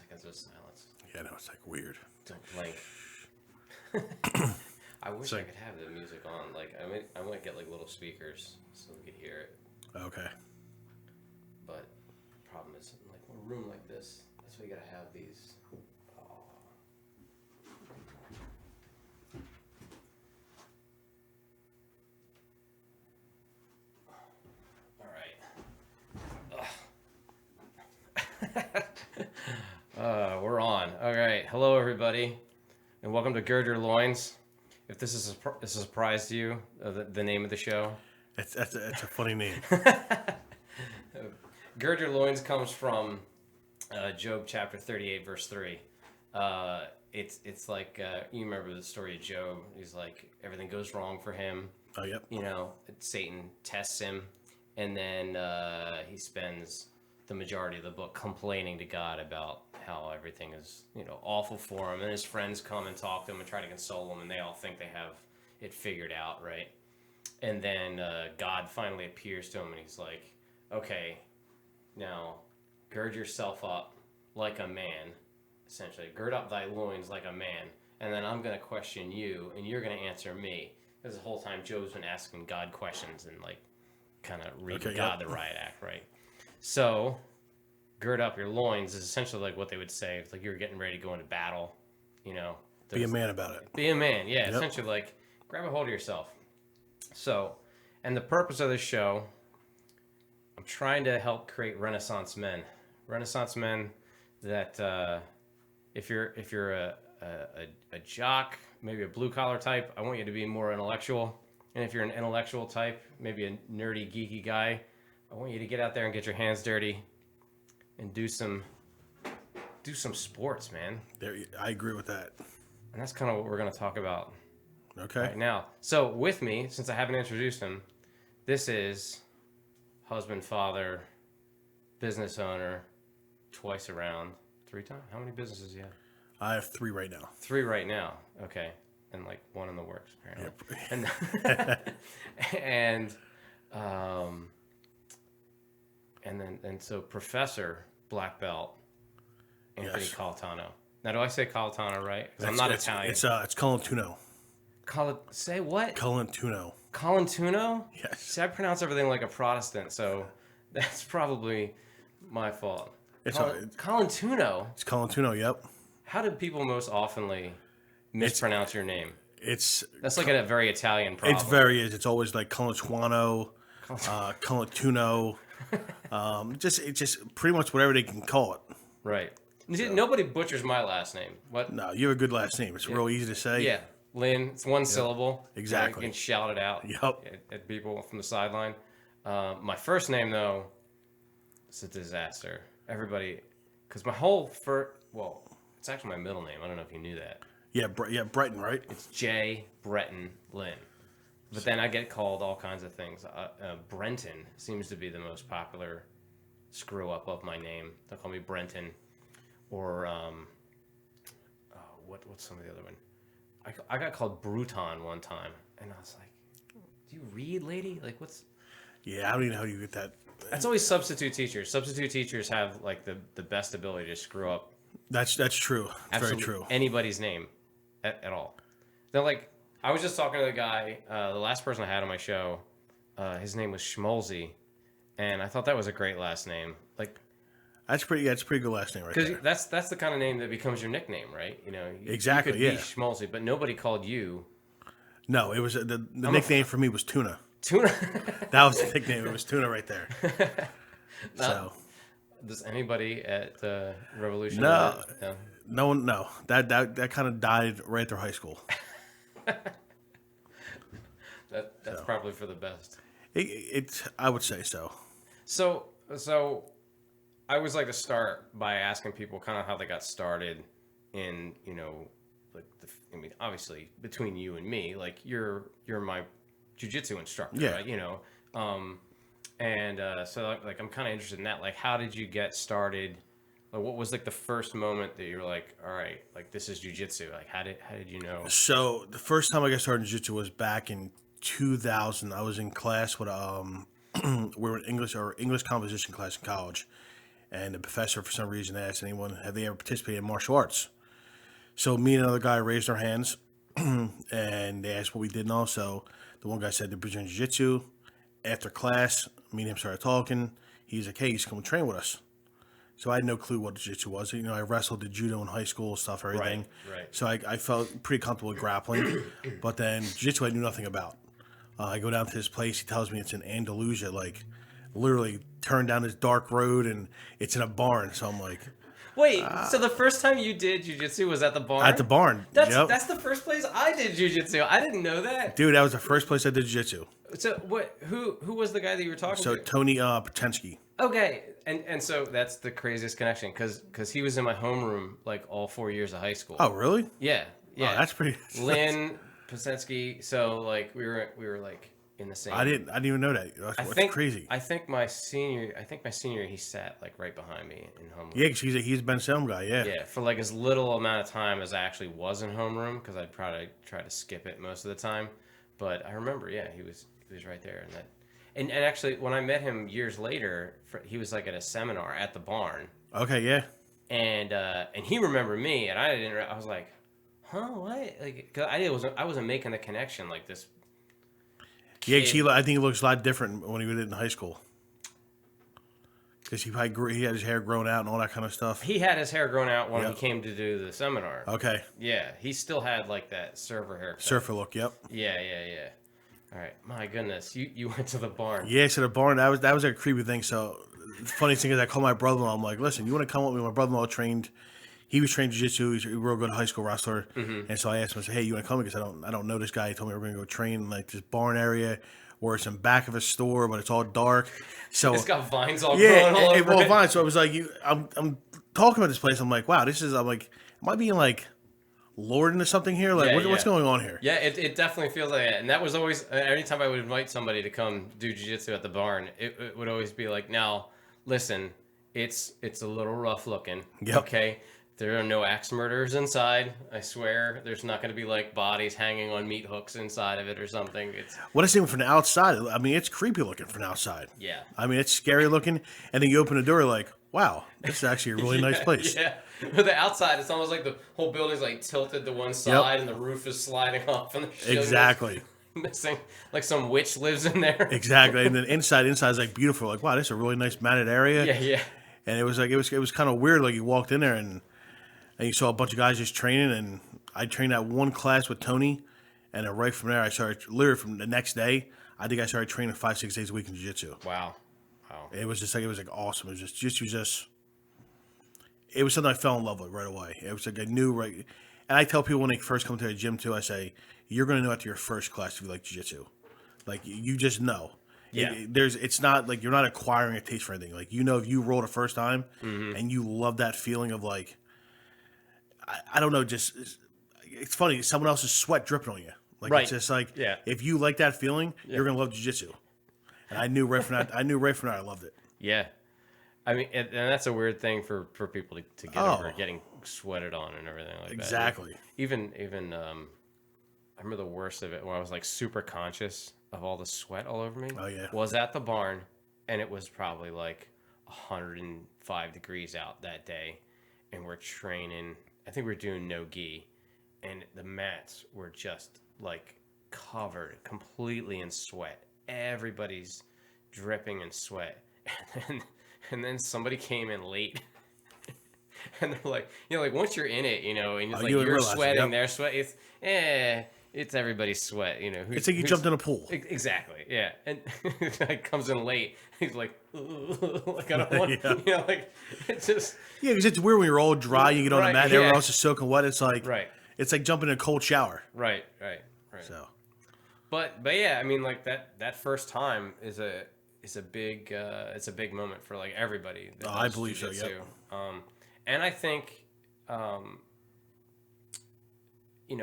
seconds of silence. Yeah, no, it's like weird. Don't blink. I wish I could have the music on. Like, I might get like little speakers so we could hear it. Okay. But the problem is, like, a room like this, that's why you gotta have these. We're on. All right. Hello, everybody, and welcome to Gird Your Loins. If this is a surprise to you, the name of the show. It's a funny name. Gird Your Loins comes from Job chapter 38, verse 3. It's like, you remember the story of Job. He's like, everything goes wrong for him. Oh, yep. You know, Satan tests him, and then he spends the majority of the book complaining to God about how everything is, awful for him. And his friends come and talk to him and try to console him, and they all think they have it figured out, right? And then God finally appears to him, and he's like, okay, now gird yourself up like a man, essentially. Gird up thy loins like a man, and then I'm going to question you, and you're going to answer me. Because the whole time Job's been asking God questions and, like, kind of reading God the riot act, right? So, gird up your loins is essentially like what they would say. It's like you're getting ready to go into battle, Be a man about it. Be a man, yeah. Yep. Essentially, like, grab a hold of yourself. So, and the purpose of this show, I'm trying to help create Renaissance men. Renaissance men that, if you're a jock, maybe a blue-collar type, I want you to be more intellectual. And if you're an intellectual type, maybe a nerdy, geeky guy, I want you to get out there and get your hands dirty and do some sports, man. I agree with that. And that's kind of what we're going to talk about right now. So with me, since I haven't introduced him, this is husband, father, business owner, twice around, 3 times. How many businesses do you have? I have 3 right now. 3 right now. Okay. And like 1 in the works, apparently. Yep. And so Professor Black Belt Anthony Yes. Colantuono. Now, do I say Colantuono right? Because I'm not Italian. It's Colantuono. Say what? Colantuono. Colantuono? Yes. See, I pronounce everything like a Protestant, so that's probably my fault. Colantuono? It's Colantuono, yep. How do people most oftenly mispronounce your name? That's like a very Italian problem. It's always like Colantuono, Colantuono, just pretty much whatever they can call it. Right. So. Nobody butchers my last name. What? No, you have a good last name. It's real easy to say. Yeah, Lynn. It's one syllable. Exactly. You can shout it out. Yep. At people from the sideline. My first name though, it's a disaster. Everybody, because my whole it's actually my middle name. I don't know if you knew that. Yeah, Breton, right? It's J. Breton Lynn. But then I get called all kinds of things. Brenton seems to be the most popular screw up of my name. They'll call me Brenton. Or, what's some of the other one? I got called Bruton one time. And I was like, do you read, lady? Like, what's... Yeah, I don't even know how you get that. That's always substitute teachers. Substitute teachers have, like, the best ability to screw up. That's true. Very true. Anybody's name at all. They're like... I was just talking to the guy, the last person I had on my show, his name was Schmolzy, and I thought that was a great last name. Like, that's pretty good last name right there. Because that's the kind of name that becomes your nickname, right? Exactly, you could be Schmolzy, but nobody called you. No, it was the nickname for me was Tuna. Tuna? That was the nickname. It was Tuna right there. So, does anybody at Revolution? No. That kind of died right after high school. That's probably for the best. I would say so. So I always like to start by asking people kind of how they got started in, obviously between you and me, like you're my jiu-jitsu instructor, right? So like I'm kind of interested in that. Like, how did you get started? Like, what was like the first moment that you were like, all right, like this is jiu-jitsu? Like, how did you know? So the first time I got started in jiu-jitsu was back in 2000. I was in class with we were in English composition class in college, and the professor for some reason asked anyone, have they ever participated in martial arts? So me and another guy raised our hands, and they asked what we did and all. So the one guy said the Brazilian Jiu-Jitsu. After class, me and him started talking. He's like, hey, you should come train with us. So I had no clue what jiu-jitsu was. You know, I wrestled, did judo in high school, stuff, everything. Right. So I felt pretty comfortable with grappling. But then jiu-jitsu I knew nothing about. I go down to this place. He tells me it's in Andalusia, like literally turn down this dark road, and it's in a barn. So I'm like, wait. So the first time you did jiu-jitsu was at the barn? at the barn. That's the first place I did jiu-jitsu. I didn't know that. Dude, that was the first place I did jiu-jitsu. So what? Who was the guy that you were talking So to? Tony Potensky. Okay, and so that's the craziest connection because he was in my homeroom like all 4 years of high school. Oh, really? Yeah. Oh, that's pretty. Lynn, Posensky. So like we were like in the same. I didn't even know that. That's crazy. I think my senior year he sat like right behind me in homeroom. Yeah, because he's Ben Selm guy. Yeah. Yeah, for like as little amount of time as I actually was in homeroom because I'd probably try to skip it most of the time. But I remember, yeah, he was right there, and actually when I met him years later, he was like at a seminar at the barn. Okay. Yeah. And he remembered me, and I didn't. I was like, huh, what? Like, cause I wasn't making the connection like this. Yeah, cause I think he looks a lot different when he was in high school. Because he had his hair grown out and all that kind of stuff. He had his hair grown out when he came to do the seminar. Okay. Yeah, he still had like that surfer haircut. Surfer look. Yep. Yeah. All right, my goodness, you went to the barn. Yeah, so the barn that was a creepy thing. So the funny thing is, I called my brother-in-law. I'm like, listen, you want to come with me? My brother-in-law trained. He was trained jiu-jitsu. He's a real good high school wrestler. Mm-hmm. And so I asked him, I said, hey, you want to come? Because I don't know this guy. He told me we're going to go train in like this barn area where it's in back of a store, but it's all dark. So it's got vines all growing all over it. Vines. So I was like, I'm talking about this place. I'm like, wow, I'm like, am I being like lured into something here? Like, what's going on here? Yeah, it definitely feels like that. And that was always, anytime I would invite somebody to come do jiu-jitsu at the barn, it would always be like, now, listen, it's a little rough looking. Yep. Okay? There are no axe murderers inside. I swear. There's not going to be like bodies hanging on meat hooks inside of it or something. What is it from the outside? I mean, it's creepy looking from the outside. Yeah. I mean, it's scary looking. And then you open the door, like, wow, this is actually a really nice place. Yeah. But the outside, it's almost like the whole building's like tilted to one side and the roof is sliding off. And the exactly. Missing, like some witch lives in there. Exactly. And then inside is like beautiful. Like, wow, this is a really nice matted area. Yeah. And it was like, it was kind of weird. Like, you walked in there and you saw a bunch of guys just training, and I trained that one class with Tony, and then right from there, I started, literally from the next day, I think I started training 5-6 days a week in jiu-jitsu. Wow. It was like awesome. It was just it was something I fell in love with right away. It was like a new, right, and I tell people when they first come to the gym too, I say, you're going to know after your first class if you like jiu-jitsu. Like, you just know. Yeah. It's not like you're not acquiring a taste for anything. Like, you know, if you roll the first time and you love that feeling of like, I don't know, just it's funny. Someone else's sweat dripping on you. Like, right. It's just like, if you like that feeling, you're gonna love jiu-jitsu. And I knew right from that. I loved it. Yeah, I mean, and that's a weird thing for people to get over, getting sweated on and everything like that. Exactly. Even I remember the worst of it when I was like super conscious of all the sweat all over me. Oh yeah. Was at the barn, and it was probably like 105 degrees out that day, and we're training. I think we're doing no gi, and the mats were just like covered completely in sweat. Everybody's dripping in sweat, and then somebody came in late, and they're like, like once you're in it, and it's like you're sweating, they're sweating. It's everybody's sweat, It's like you jumped in a pool. Exactly, yeah. And guy comes in late. He's like, like I don't want, like it's just because it's weird when you're all dry, you get on the mat, and everyone else is soaking wet. It's like it's like jumping in a cold shower. Right. So, but yeah, I mean, like that first time is a big moment for like everybody. I believe so. Yeah. And I think.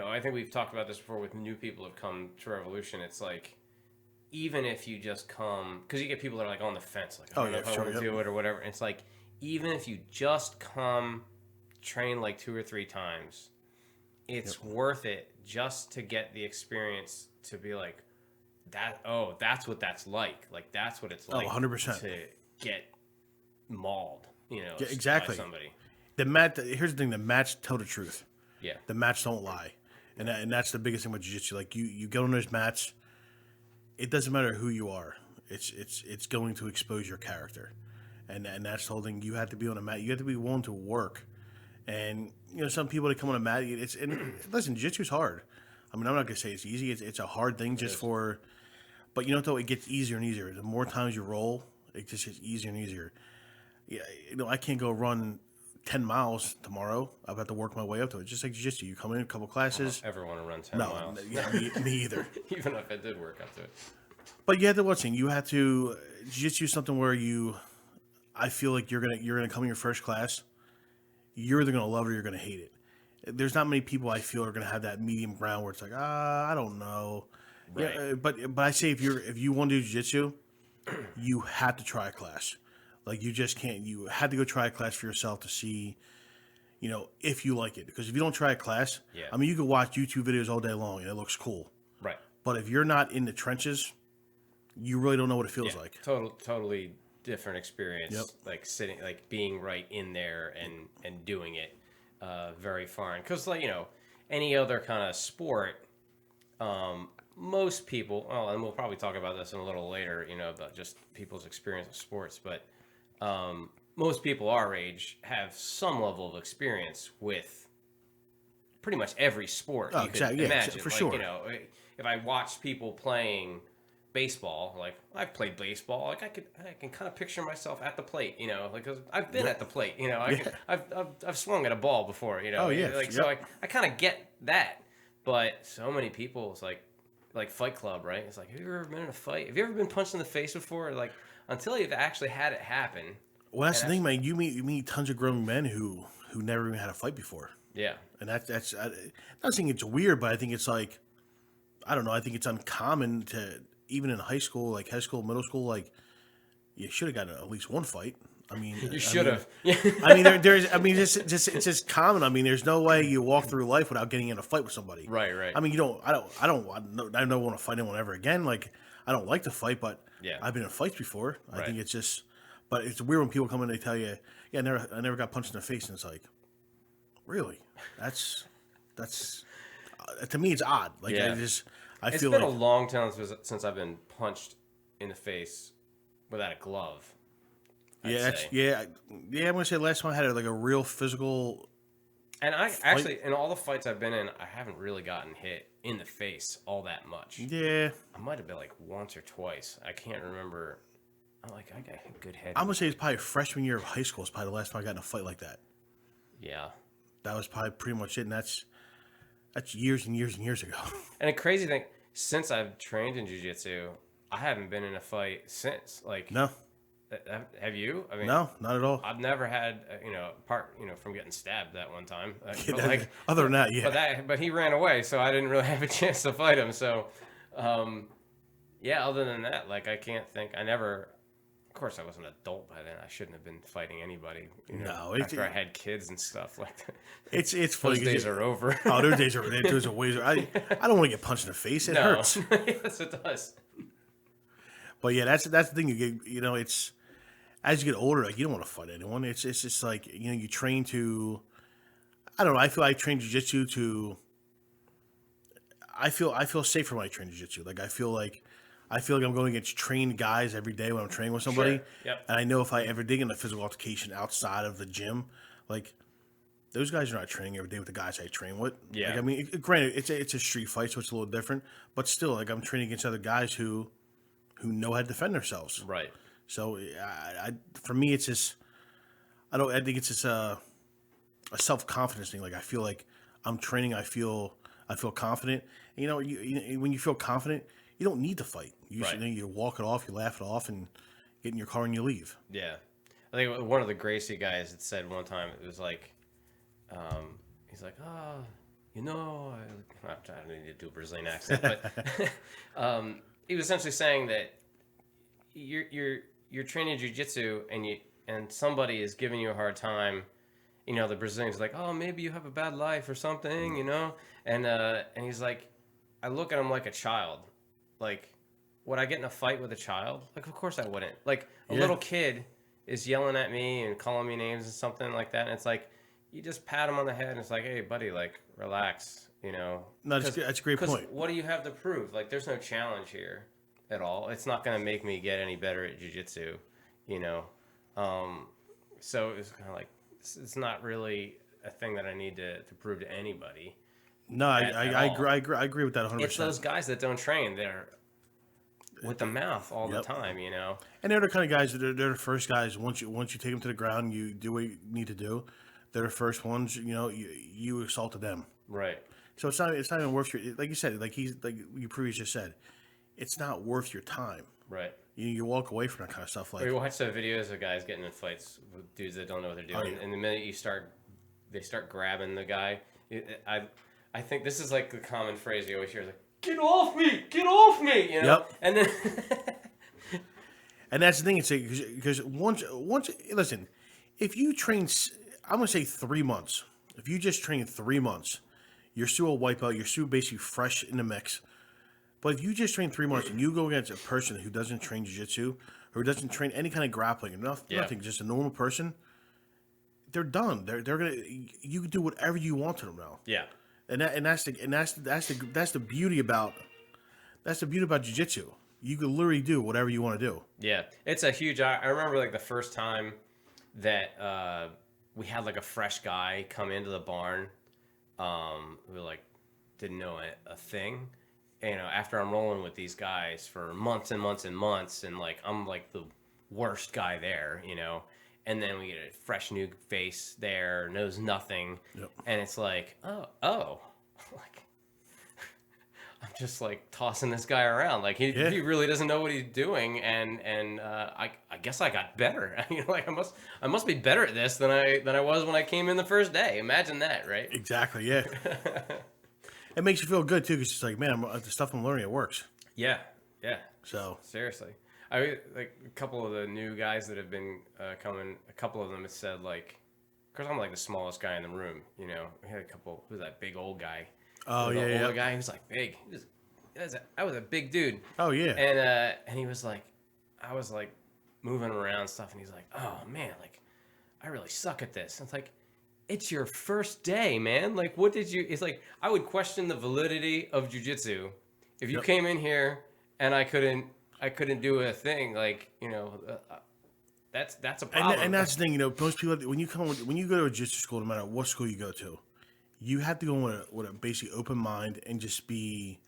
I think we've talked about this before with new people who've come to Revolution. It's like, even if you just come, because you get people that are like on the fence, like, I don't know if I want to do it or whatever. And it's like, even if you just come, train like 2 or 3 times, it's worth it just to get the experience to be like, that's what that's like. Like, that's what it's like 100%. to get mauled. Yeah, exactly. by somebody. Here's the thing: the mats tell the truth. Yeah. The mats don't lie, and that's the biggest thing with jiu-jitsu. Like you get on those mats, it doesn't matter who you are. It's going to expose your character, and that's the whole thing. You have to be on a mat. You have to be willing to work, and some people that come on a mat. Listen, jiu-jitsu's hard. I mean, I'm not gonna say it's easy. It's a hard thing just for, but though it gets easier and easier. The more times you roll, it just gets easier and easier. Yeah, I can't go run 10 miles tomorrow. I've got to work my way up to it. Just like jiu-jitsu, you come in a couple classes. I don't ever want to run 10 miles. Yeah, me either. Even if I did work up to it. But you have to watch it. You have to jiu-jitsu is something where I feel like you're gonna come in your first class. You're either gonna love it or you're gonna hate it. There's not many people I feel are gonna have that medium ground where it's like I don't know. Right. Yeah, but I say if you want to do jiu-jitsu, you have to try a class. Like you just can't. You have to go try a class for yourself to see, if you like it. Because if you don't try a class, I mean, you can watch YouTube videos all day long and it looks cool. Right. But if you're not in the trenches, you really don't know what it feels like. Totally different experience. Yep. Like sitting, like being right in there and doing it, very foreign. Because any other kind of sport, most people. Well, and we'll probably talk about this in a little later. About just people's experience with sports, but. Most people our age have some level of experience with pretty much every sport you could imagine. For sure. If I watch people playing baseball, like I've played baseball, like I can kind of picture myself at the plate, like 'cause I've been at the plate, I've swung at a ball before, Oh yeah. So I kind of get that, but so many people, it's like Fight Club, right? It's like, have you ever been in a fight? Have you ever been punched in the face before? Like. Until you've actually had it happen. Well, that's the thing, man. You meet tons of grown men who never even had a fight before. Yeah. And that's I'm not saying it's weird, but I think it's like, I don't know. I think it's uncommon to, even in high school, like high school, middle school, like you should have gotten at least one fight. I mean, you should have. I mean, it's just common. I mean, there's no way you walk through life without getting in a fight with somebody. Right. I mean, I don't want to fight anyone ever again. Like, I don't like to fight, but I've been in fights before. I think it's just, but it's weird when people come in and they tell you, I never got punched in the face, and it's like, really? That's to me, it's odd. Like it's feel been like a long time since I've been punched in the face without a glove. I'm gonna say last time I had like a real physical. And I actually, in all the fights I've been in, I haven't really gotten hit in the face all that much. Yeah. I might have been like once or twice. I can't remember. I got a good head. I'm going to say it's probably freshman year of high school is probably the last time I got in a fight like that. Yeah. That was probably pretty much it, and that's years and years and years ago. And a crazy thing, since I've trained in jiu-jitsu, I haven't been in a fight since. Like, no. Have you? I mean, no, not at all. I've never had, from getting stabbed that one time. Other than that, yeah. But he ran away, so I didn't really have a chance to fight him. So, other than that, like, I can't think. Of course, I was an adult by then. I shouldn't have been fighting anybody. After I had kids and stuff like that. It's funny. Those days are over. Oh, those days are ways. I don't want to get punched in the face. It hurts. Yes, it does. But yeah, that's the thing. You get, it's as you get older, like you don't want to fight anyone. It's just like you train to. I don't know. I feel I train jiu-jitsu to. I feel safer when I train jiu-jitsu. Like I feel like I'm going against trained guys every day when I'm training with somebody. Sure. Yep. And I know if I ever dig in a physical altercation outside of the gym, like those guys are not training every day with the guys I train with. Yeah. Like, I mean, granted, it's a street fight, so it's a little different. But still, like I'm training against other guys who know how to defend themselves. Right. So for me, it's just I think it's just a self-confidence thing. Like I feel like I'm training. I feel confident. And, when you feel confident, you don't need to fight. You walk it off, you laugh it off, and get in your car and you leave. Yeah. I think one of the Gracie guys had said one time, it was like, he's like, I don't need to do a Brazilian accent, but he was essentially saying that you're training jiu-jitsu and somebody is giving you a hard time. The Brazilian's like, oh, maybe you have a bad life or something, and he's like, I look at him like a child. Like, would I get in a fight with a child? Like, of course I wouldn't. Like, a little kid is yelling at me and calling me names and something like that, and it's like you just pat him on the head and it's like, hey buddy, like relax, No, that's a great point. what do you have to prove? Like there's no challenge here at all. It's not going to make me get any better at jiu-jitsu, you know. So it's kind of like it's not really a thing that I need to prove to anybody. No, I agree with that 100%. It's those guys that don't train. They're with the mouth all the time, And they're the kind of guys they're the first guys. Once you take them to the ground, you do what you need to do. They're the first ones. You assaulted them. Right. So it's not even worth your, like you said, like you previously just said, it's not worth your time. Right. You walk away from that kind of stuff. Like we watch the videos of guys getting in fights with dudes that don't know what they're doing, and the minute they start grabbing the guy. I think this is like the common phrase you always hear, like "Get off me! Get off me!" Yep. And then, and that's the thing. It's because once listen, if you train, I'm gonna say 3 months. If you just train 3 months, you're still a wipeout. You're still basically fresh in the mix. But if you just train 3 months and you go against a person who doesn't train jiu-jitsu, or doesn't train any kind of grappling, nothing, just a normal person, they're done. They're gonna. You can do whatever you want to them now. yeah. That's the beauty about jiu-jitsu. You can literally do whatever you want to do. Yeah, it's a huge. I remember like the first time that we had like a fresh guy come into the barn, who like didn't know a thing. And, after I'm rolling with these guys for months and months and months, and like I'm like the worst guy there, and then we get a fresh new face there, knows nothing, and it's like, oh, like I'm just like tossing this guy around, like he really doesn't know what he's doing, and I guess I got better, like I must be better at this than I was when I came in the first day. Imagine that, right? Exactly, yeah. It makes you feel good too, because it's like, man, the stuff I'm learning, it works. Yeah. So seriously, like a couple of the new guys that have been coming. A couple of them have said like, because I'm like the smallest guy in the room. We had a couple. Who's that big old guy? Oh the yeah, older guy. He was like big. I was a big dude. Oh yeah. And he was like, I was like moving around and stuff, and he's like, oh man, like I really suck at this. And it's like, it's your first day, man. Like, what did you? It's like I would question the validity of jiu-jitsu if you came in here and I couldn't do a thing. Like, that's a problem. And that's the thing, most people, when you go to a jiu-jitsu school, no matter what school you go to, you have to go with a basically open mind and just be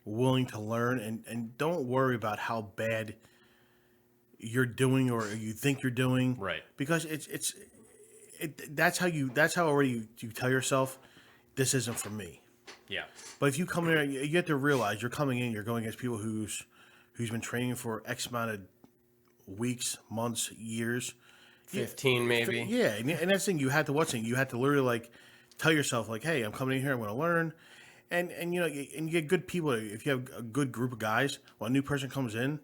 willing to learn, and don't worry about how bad you're doing or you think you're doing, right? Because that's how already you tell yourself, this isn't for me. Yeah. But if you come in, you have to realize you're coming in, you're going against people who's been training for X amount of weeks, months, years. 15 maybe. Yeah, and that's the thing. You have to you have to literally like tell yourself like, hey, I'm coming in here, I'm going to learn. And you get good people. If you have a good group of guys, when a new person comes in,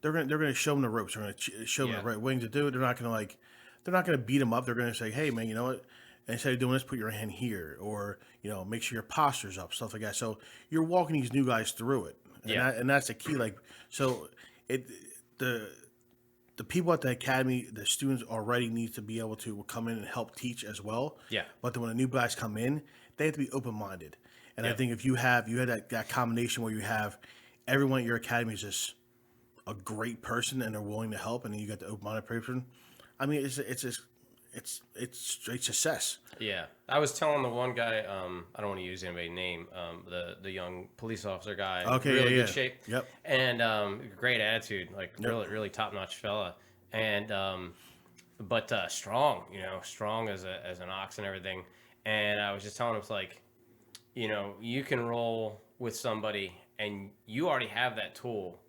they're gonna show them the ropes. They're gonna show them the right thing to do. They're not gonna beat them up. They're gonna say, hey man, you know what? Instead of doing this, put your hand here, or make sure your posture's up, stuff like that. So you're walking these new guys through it, and that's the key. Like, so the people at the academy, the students already need to be able to come in and help teach as well. Yeah. But then when the new guys come in, they have to be open minded. And I think if you had that combination where you have everyone at your academy is just a great person and they're willing to help, and then you got the open-minded person, I mean, it's straight success. Yeah, I was telling the one guy, I don't want to use anybody's name, the young police officer guy, okay, really yeah. good shape, yep, and great attitude, like really top-notch fella, and but strong, strong as an ox and everything. And I was just telling him, it's like, you can roll with somebody and you already have that tool.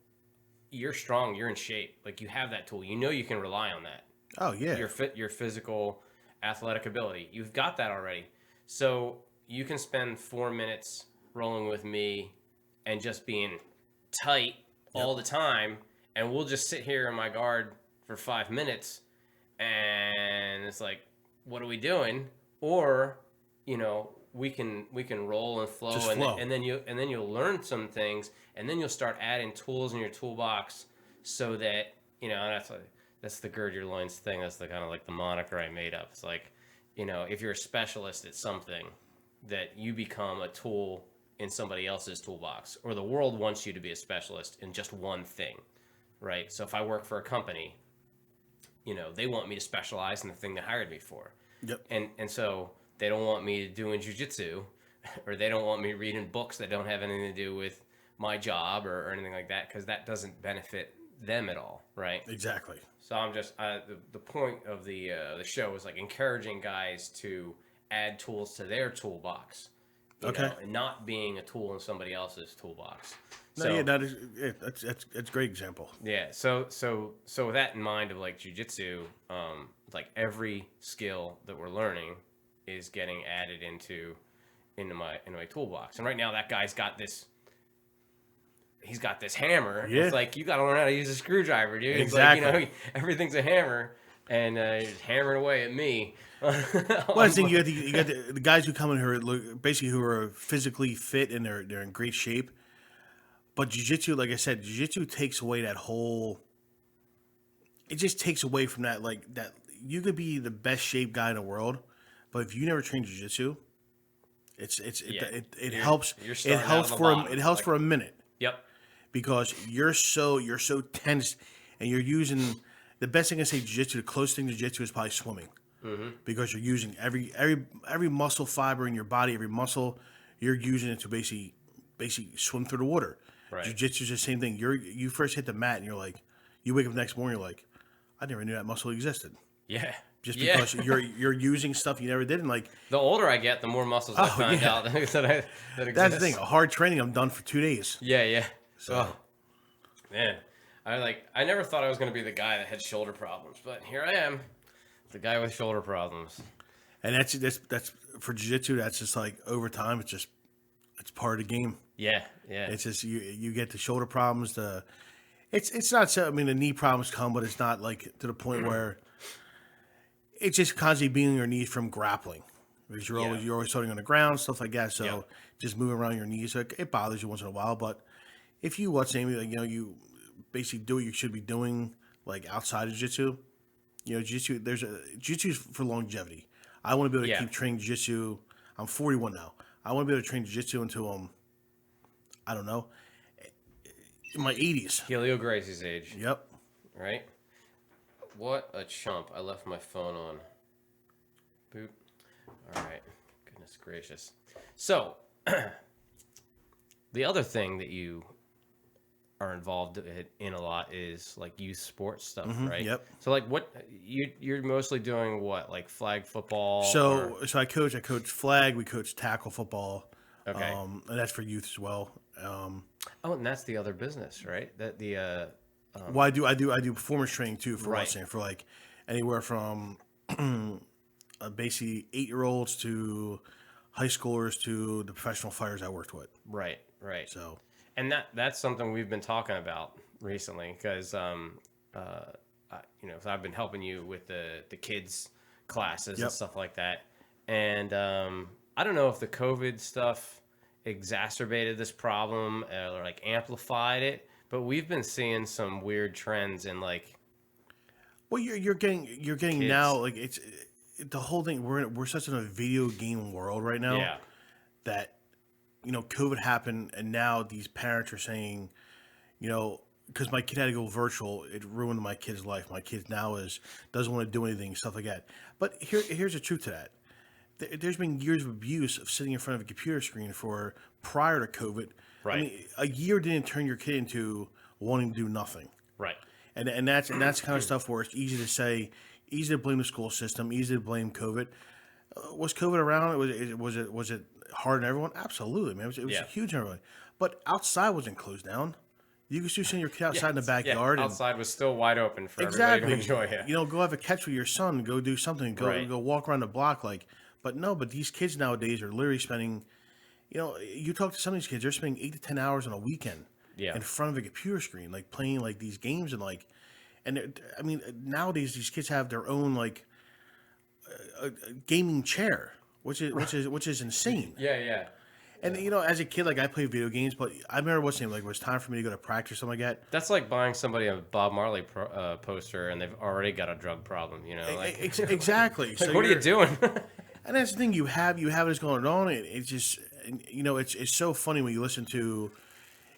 You're strong, you're in shape, like you have that tool. You can rely on that. Oh yeah. Your physical athletic ability. You've got that already. So you can spend 4 minutes rolling with me and just being tight all the time, and we'll just sit here in my guard for 5 minutes, and it's like, what are we doing? Or, we can roll and flow, and then you'll learn some things, and then you'll start adding tools in your toolbox so that, and that's like, that's the Gird Your Loins thing. That's the kind of like the moniker I made up. It's like, if you're a specialist at something, that you become a tool in somebody else's toolbox, or the world wants you to be a specialist in just one thing, right? So if I work for a company, they want me to specialize in the thing they hired me for. Yep. And so they don't want me doing jujitsu, or they don't want me reading books that don't have anything to do with my job or anything like that, because that doesn't benefit them at all, right? Exactly. So I'm just the point of the show is like encouraging guys to add tools to their toolbox, and not being a tool in somebody else's toolbox. No, So, that's a great example. yeah. So with that in mind, of like jujitsu, like every skill that we're learning is getting added into my toolbox. And right now, that guy's got this. He's got this hammer. Yeah. It's like, you got to learn how to use a screwdriver, dude. Exactly. It's like, everything's a hammer, and he's hammering away at me. Well, I think you got the guys who come in who are physically fit and they're in great shape. But jiu-jitsu, like I said, jiu-jitsu takes away that whole. It just takes away from that, like that. You could be the best shaped guy in the world, but if you never train jiu-jitsu, it helps. It helps for a minute. Yep. Because you're so tense, and you're using the best thing I say jiu-jitsu. The closest thing to jiu-jitsu is probably swimming, because you're using every muscle fiber in your body, every muscle you're using it to basically swim through the water. Right. Jiu-jitsu is the same thing. You first hit the mat, and you're like, you wake up the next morning, you're like, I never knew that muscle existed. Yeah. Just because you're using stuff you never did, and like the older I get, the more muscles I find out that exist. That's the thing. A hard training, I'm done for 2 days. Yeah. So, man, I never thought I was going to be the guy that had shoulder problems, but here I am, the guy with shoulder problems. And that's for jiu-jitsu. That's just like over time. It's part of the game. Yeah. It's just you get the shoulder problems. It's not so. I mean, the knee problems come, but it's not like to the point where it's just constantly being on your knees from grappling, because you're always starting on the ground, stuff like that. So just moving around your knees, so it bothers you once in a while. But if you watch anything, you basically do what you should be doing, like outside of jiu-jitsu. Jiu-jitsu. Jiu-jitsu is for longevity. I want to be able to keep training jiu-jitsu. I'm 41 now. I want to be able to train jiu-jitsu until I don't know, in my 80s. Helio Gracie's age. Yep. Right? What a chump. I left my phone on. Boop. All right. Goodness gracious. So, the other thing that you are involved in a lot is like youth sports stuff, right? Yep. So like what you're mostly doing, what, like flag football? So I coach flag, we coach tackle football. Okay. And that's for youth as well. And that's the other business, right? That the well, I do performance training too for wrestling, for like anywhere from basically 8-year-olds to high schoolers to the professional fighters I worked with. Right. So, and that's something we've been talking about recently, because I've been helping you with the kids classes and stuff like that, and I don't know if the COVID stuff exacerbated this problem or like amplified it, but we've been seeing some weird trends in like. Well, you're getting kids. Now, like it's the whole thing. We're such in a video game world right now. Yeah. That COVID happened, and now these parents are saying, because my kid had to go virtual, it ruined my kid's life. My kid now doesn't want to do anything, stuff like that. But here's the truth to that. There's been years of abuse of sitting in front of a computer screen prior to COVID. Right. I mean, a year didn't turn your kid into wanting to do nothing. Right. And that's the kind of stuff where it's easy to say, easy to blame the school system, easy to blame COVID. Was COVID around? Was it hard on everyone? Absolutely, man. It was huge on everyone. But outside wasn't closed down. You could still send your kid outside in the backyard. Yeah, outside was still wide open for everybody to enjoy. Yeah. Go have a catch with your son. Go do something. Go walk around the block. But these kids nowadays are literally spending. You talk to some of these kids, they're spending 8 to 10 hours on a weekend in front of a computer screen, like playing like these games and nowadays these kids have their own like a gaming chair, which is insane. Yeah. And as a kid, like I played video games, but I remember what's name like it was time for me to go to practice or something like that. That's like buying somebody a Bob Marley poster and they've already got a drug problem. Exactly. Like, what are you doing? And that's the thing, you have this going on. It's just, it's so funny when you listen to,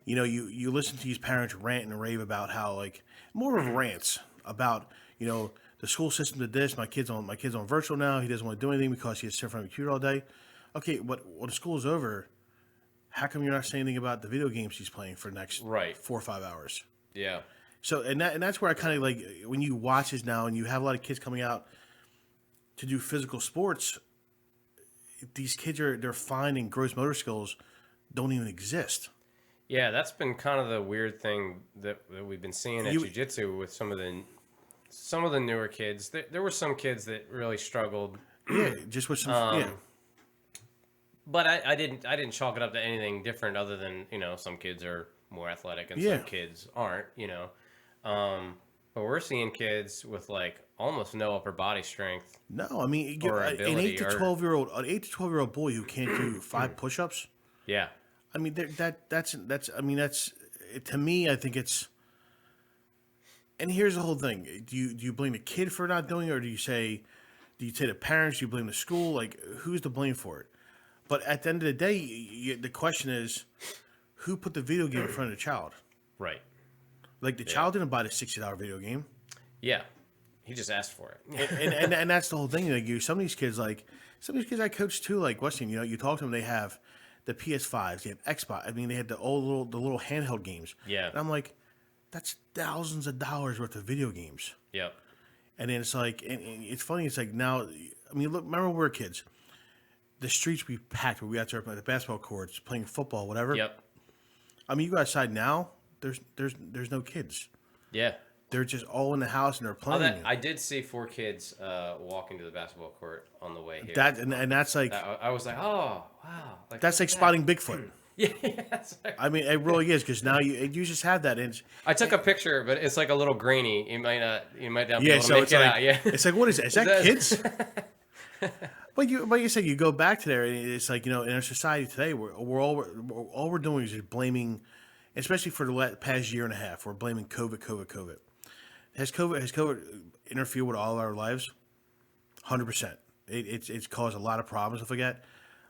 you listen to these parents rant and rave about how, like, more of rants about, the school system did this. My kid's on virtual now. He doesn't want to do anything because he has to sit in front of a computer all day. Okay, but when the school's over, how come you're not saying anything about the video games he's playing for the next 4 or 5 hours? Yeah. So and that's where I kind of like when you watch this now and you have a lot of kids coming out to do physical sports. These kids they're finding gross motor skills don't even exist. Yeah, that's been kind of the weird thing that we've been seeing at jiu-jitsu with some of the newer kids. There were some kids that really struggled. Yeah, just with some But I didn't chalk it up to anything different other than, some kids are more athletic and some kids aren't, but we're seeing kids with like almost no upper body strength. No, I mean an 8 to 12-year-old boy who can't do 5 push-ups. Yeah. I mean that's to me I think it's. And here's the whole thing: do you blame the kid for not doing it, or do you say the parents? Do you blame the school? Like, who's to blame for it? But at the end of the day, the question is, who put the video game in front of the child? Right. Like, the child didn't buy the $60 video game. Yeah. He just asked for it. and that's the whole thing. Like, some of these kids I coach too, like, Weston, you talk to them, they have the PS5s, they have Xbox. I mean, they had the little handheld games. Yeah. And I'm like, that's thousands of dollars worth of video games. Yep. And then it's like, and it's funny, it's like now, I mean, look, remember when we were kids? The streets we packed, where we out there at the basketball courts, playing football, whatever. Yep. I mean, you go outside now, there's no kids. Yeah. They're just all in the house and they're playing. I did see 4 kids walking to the basketball court on the way here. And that's like, I was like, oh wow, like, that's like spotting Bigfoot. Yeah. I mean, it really is, because now you just have that. And I took a picture, but it's like a little grainy. You might not be able to so make it's it like, out. Yeah. It's like, what is that? Is that kids? But you said you go back to there, and it's like, in our society today, all we're doing is just blaming, especially for the past year and a half, we're blaming COVID. Has COVID interfered with all our lives? 100%. It's caused a lot of problems, stuff like that.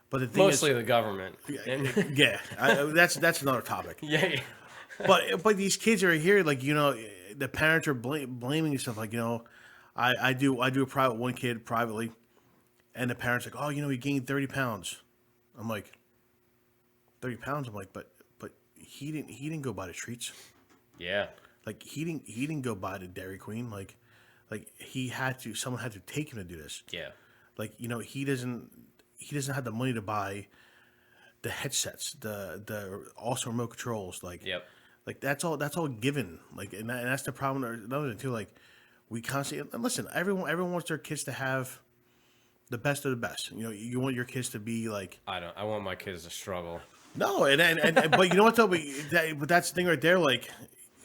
But the thing Mostly the government. Yeah, that's another topic. Yeah. But these kids are here, like, the parents are blaming stuff, like, I do a one kid privately. And the parents like, oh, he gained 30 pounds. I'm like, 30 pounds? I'm like, but he didn't go buy the treats. Yeah. Like, he didn't go buy the Dairy Queen. Like someone had to take him to do this. Yeah. Like, he doesn't have the money to buy the headsets, the also remote controls. Like, yep. Like, that's all given. Like, and that's the problem. Another thing too, like, we constantly, and listen, everyone wants their kids to have the best of the best. You want your kids to be like. I want my kids to struggle. No, and but you know what though? But that's the thing right there. Like,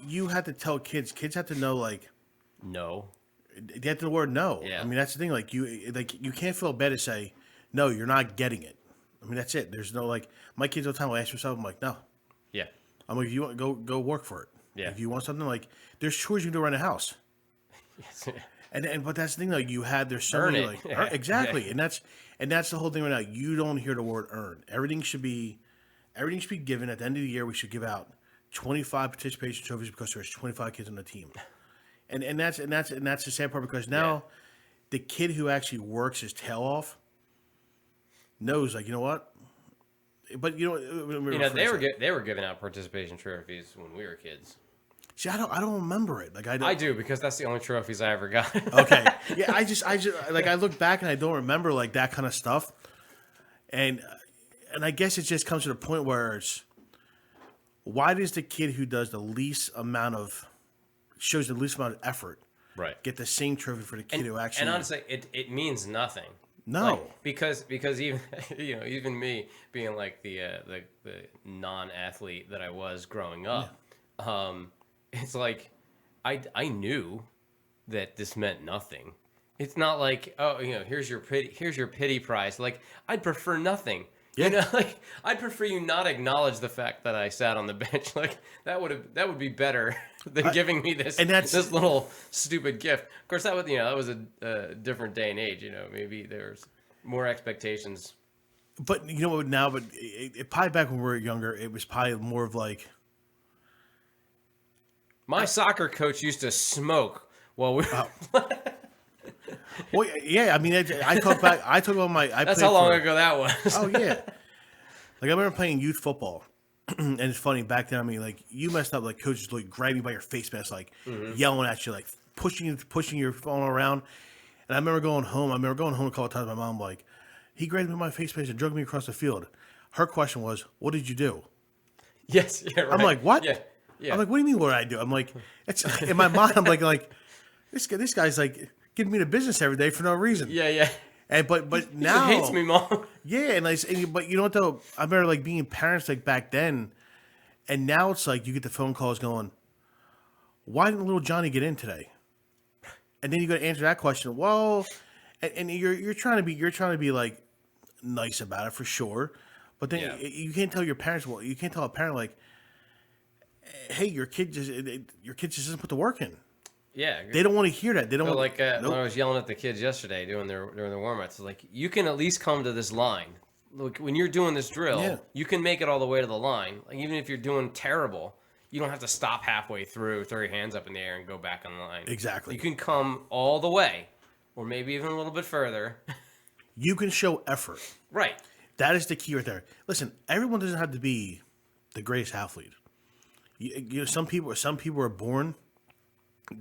you have to tell kids. Kids have to know, like, no. They have to know the word no. Yeah. I mean, that's the thing. Like, you can't feel bad to say no. You're not getting it. I mean, that's it. There's no, like, my kids all the time will ask themselves. I'm like, no. Yeah. I'm like, if you want, go work for it. Yeah. If you want something, like, there's chores you can do around the house. Yes. But that's the thing, though. There's so many, like, exactly, yeah. and that's the whole thing right now. You don't hear the word earn. Everything should be given. At the end of the year, we should give out 25 participation trophies because there's 25 kids on the team, and that's the sad part, because now the kid who actually works his tail off knows, like, you know what. But they were giving out participation trophies when we were kids. See, I don't remember it. Like, I do, because that's the only trophies I ever got. Okay. Yeah, I just like, I look back and I don't remember, like, that kind of stuff. And I guess it just comes to the point where it's, why does the kid who does shows the least amount of effort, right, get the same trophy for the kid who actually? And honestly, it means nothing. No, like, because even even me being like the non-athlete that I was growing up, it's like I knew that this meant nothing. It's not like, oh, here's your pity prize. Like, I'd prefer nothing. Yeah. You know, like I'd prefer you not acknowledge the fact that I sat on the bench. Like that would be better than giving me this and that's- this little stupid gift. Of course, that was a different day and age. You know, maybe there's more expectations. But you know what? Now, but it probably back when we were younger, it was probably more of like. My soccer coach used to smoke while we. Well, yeah. I mean, I talk back. I talk about my. That's how long ago that was. Oh yeah. Like I remember playing youth football, and it's funny back then. I mean, like you messed up. Like coaches like grab you by your face mask, like yelling at you, like pushing your phone around. And I remember going home. A couple of times. My mom like, he grabbed me by my face mask and drug me across the field. Her question was, "What did you do?" Yes. Yeah. Right. I'm like, "What?" Yeah. Yeah. I'm like, "What do you mean? What did I do?" I'm like, it's in my mind. I'm like this guy's like giving me the business every day for no reason. Yeah. Yeah. And but now He hates me, Mom. yeah, but you know what though? I remember like being parents like back then, and now it's like you get the phone calls going, "Why didn't little Johnny get in today?" And then you got to answer that question. Well, and you're trying to be like nice about it for sure, but then you can't tell your parents. Well, you can't tell a parent like, "Hey, your kid just doesn't put the work in." Yeah. They don't want to hear that. They don't But want like when I was yelling at the kids yesterday during their warm-ups, like you can at least come to this line. Look, when you're doing this drill, you can make it all the way to the line. Like even if you're doing terrible, you don't have to stop halfway through, throw your hands up in the air, and go back on the line. Exactly. You can come all the way, or maybe even a little bit further. You can show effort. Right. That is the key right there. Listen, everyone doesn't have to be the greatest athlete. You know, some people are born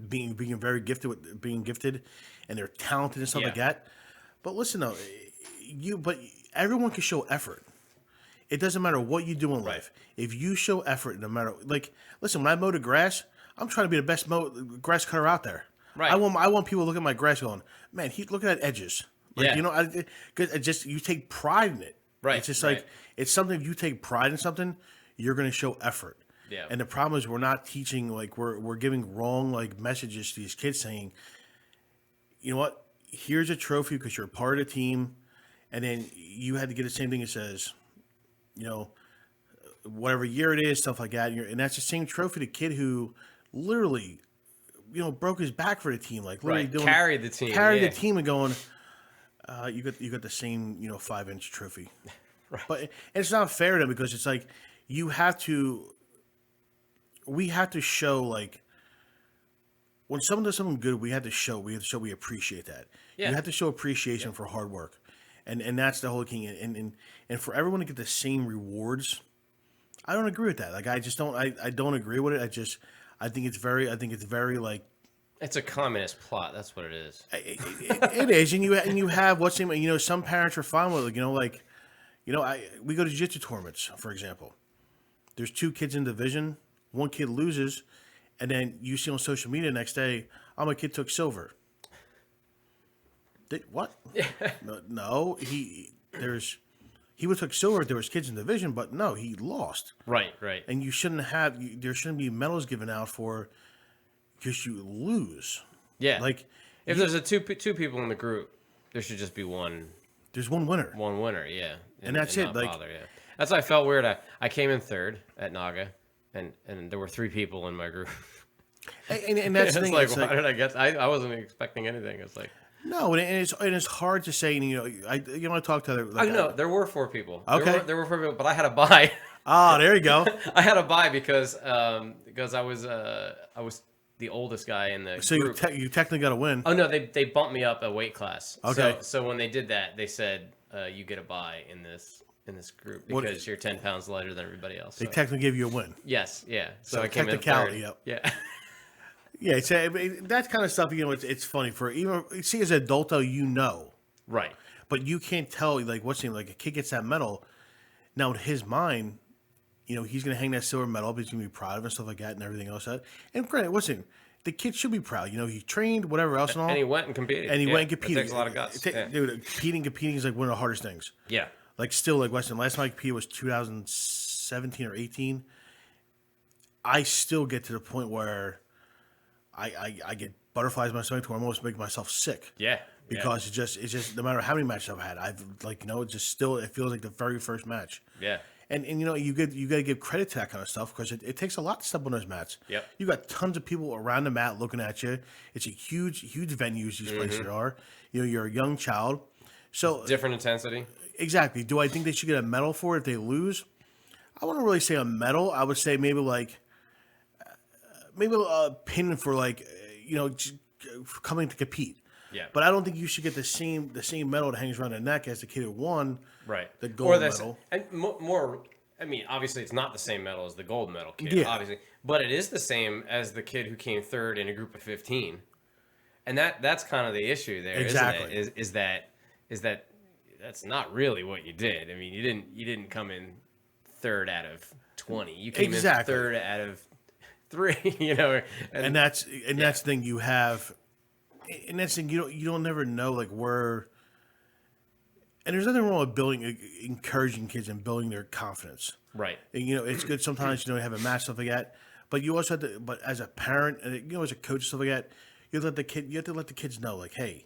being very gifted with being gifted, and they're talented and stuff like that. But listen though, but everyone can show effort. It doesn't matter what you do in life. If you show effort, no matter listen, when I mow the grass, I'm trying to be the best grass cutter out there. Right. I want people to look at my grass going, man, look at that edges. Like you know, you take pride in it. Right. It's just like it's something. If you take pride in something, you're going to show effort. Yeah. And the problem is we're not teaching, like we're giving wrong like messages to these kids saying, you know what, here's a trophy because you're a part of the team, and then you had to get the same thing that says, you know, whatever year it is, stuff like that, and that's the same trophy to kid who literally, you know, broke his back for the team, like literally carried the team, the team, and going, you got the same 5-inch trophy, right? But it's not fair to them because it's like we have to show like when someone does something good, we have to show we appreciate that. You have to show appreciation for hard work, and that's the whole thing. And for everyone to get the same rewards, I don't agree with that. Like I just don't. I don't agree with it. I think it's very like. It's a communist plot. That's what it is. It is, and you have what's name. You know, some parents are fine with it. We go to jiu-jitsu tournaments, for example. There's 2 kids in division. One kid loses, and then you see on social media the next day, my kid took silver. What? No, he would took silver if there was kids in division, but no, he lost. Right. And you shouldn't there shouldn't be medals given out for because you lose. Yeah. Like if there's two people in the group, there should just be one. There's one winner. One winner, yeah. And that's it. Like that's why I felt weird. I came in third at Naga. And there were 3 people in my group. And that's the thing. Like, why did I get? I wasn't expecting anything. It's like no, and it's hard to say. I talked to other. Like, no, there were 4 people. Okay, there were 4 people, but I had a bye. Oh, there you go. I had a bye because I was the oldest guy in the group. So you technically got to win. Oh no, they bumped me up a weight class. Okay. So when they did that, they said you get a bye in this group because you're 10 pounds lighter than everybody else. They technically give you a win. Yes, yeah. So I came in third. Yep. Yeah. Yeah, that kind of stuff. It's funny for even see as an adult though, right. But you can't tell like like a kid gets that medal. Now in his mind, he's gonna hang that silver medal up. He's gonna be proud of it and stuff like that and everything else. And granted, the kid should be proud. He trained, whatever else and all. And he went and competed. It takes a lot of guts. Dude, competing is like one of the hardest things. Yeah. Like still like Weston. Last time I competed was 2017 or 18. I still get to the point where I get butterflies in my stomach where I almost make myself sick. Yeah. because it's just no matter how many matches I've had, I've it feels like the very first match. Yeah. And you got to give credit to that kind of stuff because it takes a lot to step on those mats. Yep. You got tons of people around the mat looking at you. It's a huge venues these places are. You're a young child, so Different intensity. exactly. Do I think they should get a medal for it if they lose? I wouldn't really say a medal. I would say maybe a pin for for coming to compete. Yeah. But I don't think you should get the same medal that hangs around the neck as the kid who won. Right. The gold or medal. And more. I mean, obviously, it's not the same medal as the gold medal kid. Yeah. Obviously, but it is the same as the kid who came third in a group of 15. And that's kind of the issue there, Exactly. isn't it? Is that that's not really what you did. I mean, you didn't come in third out of 20. You came in third out of 3. And that's the thing you have. And that's the thing you don't never know where. And there's nothing wrong with encouraging kids and building their confidence. Right. And, it's good sometimes have a match stuff like that. But you also have to. But as a parent and as a coach stuff like that, you have to let the kids know hey,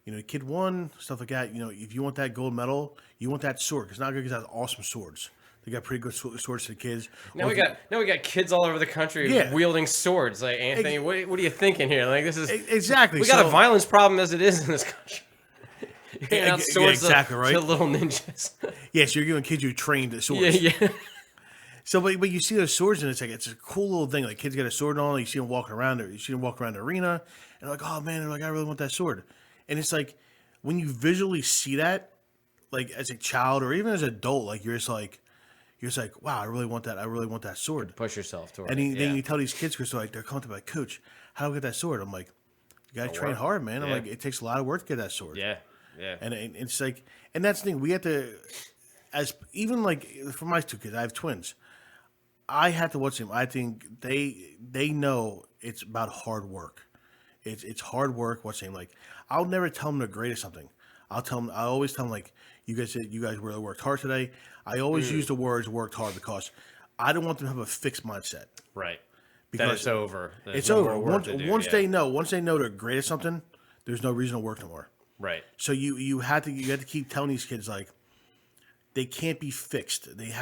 the kid won stuff like that. If you want that gold medal, you want that sword because not good because that's awesome swords. They got pretty good swords to the kids. Now we got kids all over the country wielding swords. Like Anthony, what are you thinking here? Like this is exactly. We got a violence problem as it is in this country. You're swords exactly right. To little ninjas. Yes, you're giving kids who trained at swords. Yeah. So, but you see those swords and it's a cool little thing. Like kids got a sword on. You see them walking around. You see them walking around the arena, and they're like, oh man, they're like, I really want that sword. And it's like when you visually see that, as a child or even as an adult, you're just like, wow, I really want that. I really want that sword. Push yourself toward and it. then you tell these kids, because they're coming to my coach, how do I get that sword? I'm like, you got to train hard, man. I'm like, it takes a lot of work to get that sword. Yeah. Yeah. And it's like, and that's the thing. We have to, for my 2 kids, I have twins. I have to watch them. I think they know it's about hard work. It's hard work. What's saying I'll never tell them they're great at something. I always tell them you guys really worked hard today. I always use the words worked hard because I don't want them to have a fixed mindset. Right. Because that it's over. It's over. Once they know they're great at something, there's no reason to work no more. Right. So you have to keep telling these kids they can't be fixed. You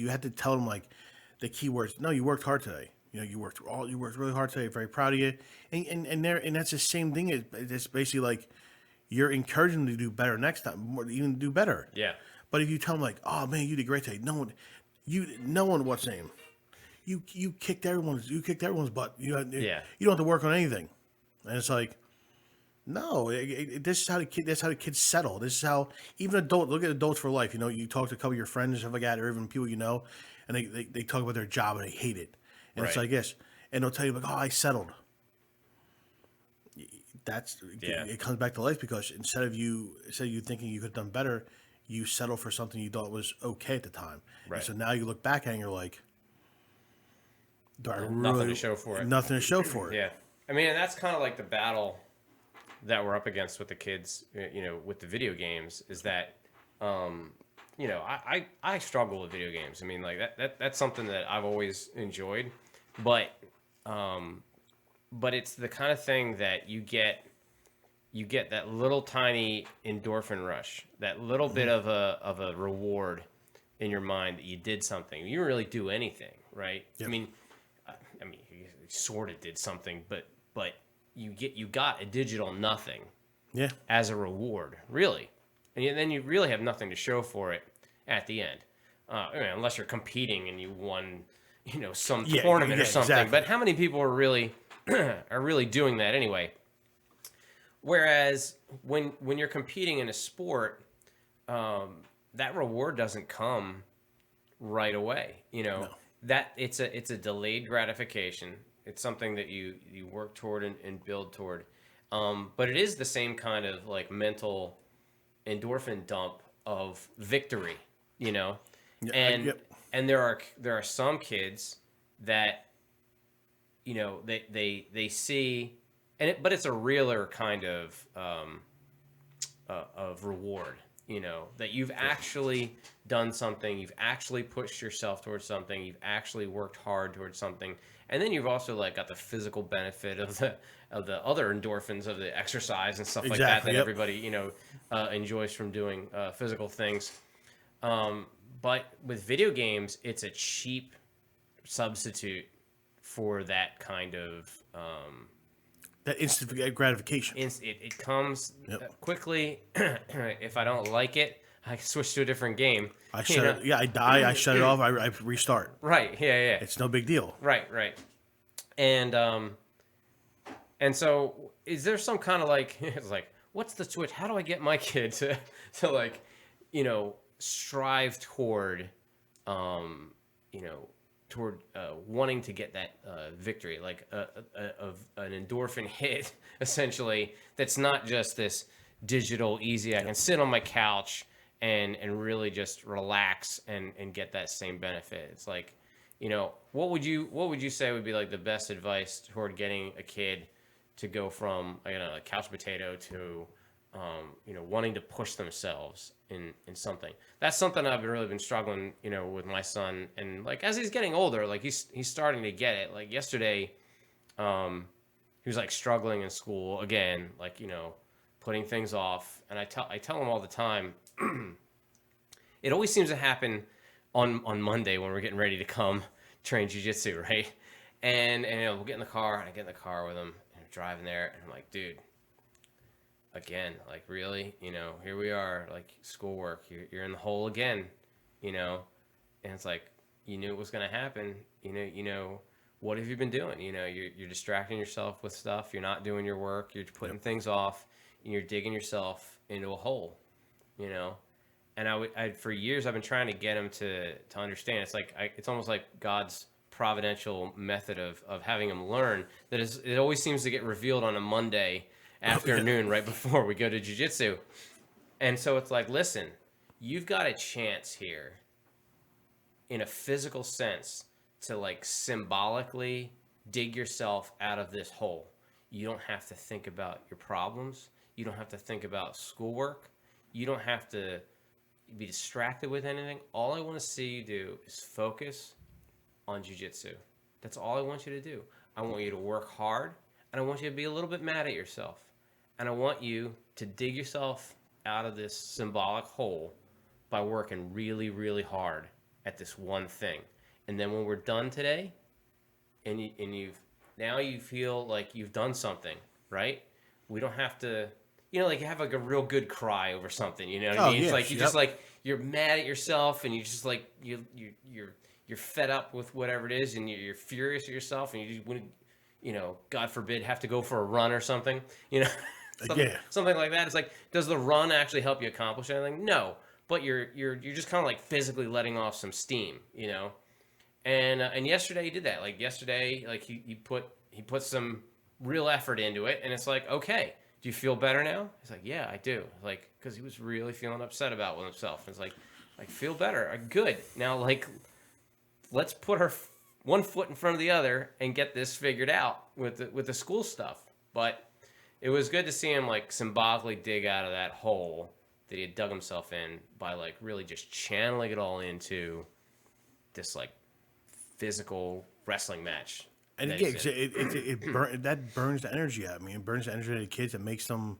have to tell them the key words. No, you worked hard today. You worked really hard today. Very proud of you. And that's the same thing. It's basically you're encouraging them to do better next time, even do better. Yeah. But if you tell them oh man, you did great today. No one what's name. You kicked everyone's butt. You don't have to work on anything. And it's no, this is how the kids settle. This is how even adults look at adults for life. You talk to a couple of your friends and stuff like that, or even people and they talk about their job and they hate it. And it's like this, and they'll tell you oh, I settled. It comes back to life because instead of you thinking you could have done better, you settle for something you thought was okay at the time. Right. And so now you look back and you're like, nothing to show for it. Nothing to show for it. Yeah, I mean, and that's kind of the battle that we're up against with the kids, with the video games, is that, I struggle with video games. I mean, that's something that I've always enjoyed, but it's the kind of thing that you get that little tiny endorphin rush, that little bit of a reward in your mind that you did something. You didn't really do anything, right? Yep. I mean, you sort of did something, but you got a digital nothing, as a reward, really, and then you really have nothing to show for it at the end, unless you're competing and you won, some tournament or something. Exactly. But how many people are really doing that anyway? Whereas when you're competing in a sport, that reward doesn't come right away. No. That it's a delayed gratification. It's something that you work toward and build toward. But it is the same kind of mental endorphin dump of victory, and there are some kids that, they see, but it's a realer kind of reward, that you've actually done something, you've actually pushed yourself towards something, you've actually worked hard towards something, and then you've also like got the physical benefit of the other endorphins of the exercise and stuff like that Exactly, yep. everybody enjoys from doing physical things. But with video games, it's a cheap substitute for that kind of That instant gratification. it comes Yep. quickly. If I don't like it, I switch to a different game. I shut it. Yeah, I die. I shut it off. I restart. Right. Yeah. It's no big deal. Right. And so is there some kind of like it's like what's the switch? How do I get my kid to like strive toward toward wanting to get that victory, like of an endorphin hit, essentially. That's not just this digital easy. I can sit on my couch and really just relax and get that same benefit. It's like, what would you say would be like the best advice toward getting a kid to go from a couch potato to wanting to push themselves in something. That's something I've really been struggling, with my son. And like, as he's getting older, like he's starting to get it. Like yesterday, he was like struggling in school again, like, putting things off. And I tell him all the time, it always seems to happen on Monday when we're getting ready to come train jiu-jitsu, right? And we'll get in the car, and I get in the car with him, and I'm driving there, and I'm like, dude, again, like, really, here we are, like, schoolwork, you're in the hole again, and it's like, you knew it was going to happen, what have you been doing? You're distracting yourself with stuff, you're not doing your work, you're putting things off, and you're digging yourself into a hole, and I for years I've been trying to get him to understand. It's like it's almost like God's providential method of having him learn that it always seems to get revealed on a Monday afternoon right before we go to jiu-jitsu. And so it's like, listen, you've got a chance here in a physical sense to like symbolically dig yourself out of this hole. You don't have to think about your problems. You don't have to think about schoolwork. You don't have to be distracted with anything. All I want to see you do is focus on jiu-jitsu. That's all I want you to do. I want you to work hard, and I want you to be a little bit mad at yourself. And I want you to dig yourself out of this symbolic hole by working really, really hard at this one thing. And then when we're done today, and you feel like you've done something, right? We don't have to, like have like a real good cry over something. You know what I mean? It's like just like you're mad at yourself, and you just like you're fed up with whatever it is, and you're furious at yourself, and you just want to, God forbid, have to go for a run or something. Something like that. It's like, does the run actually help you accomplish anything? No, but you're just kind of like physically letting off some steam, And yesterday he did that. Like yesterday, like he put some real effort into it, and it's like, okay, do you feel better now? He's like, yeah, I do. Like, because he was really feeling upset about with himself. It's like feel better. Good. Now, like, let's put her one foot in front of the other and get this figured out with the school stuff. But it was good to see him like symbolically dig out of that hole that he had dug himself in by like really just channeling it all into this like physical wrestling match. And yeah, that burns the energy out. I mean, it burns the energy out of the kids. It makes them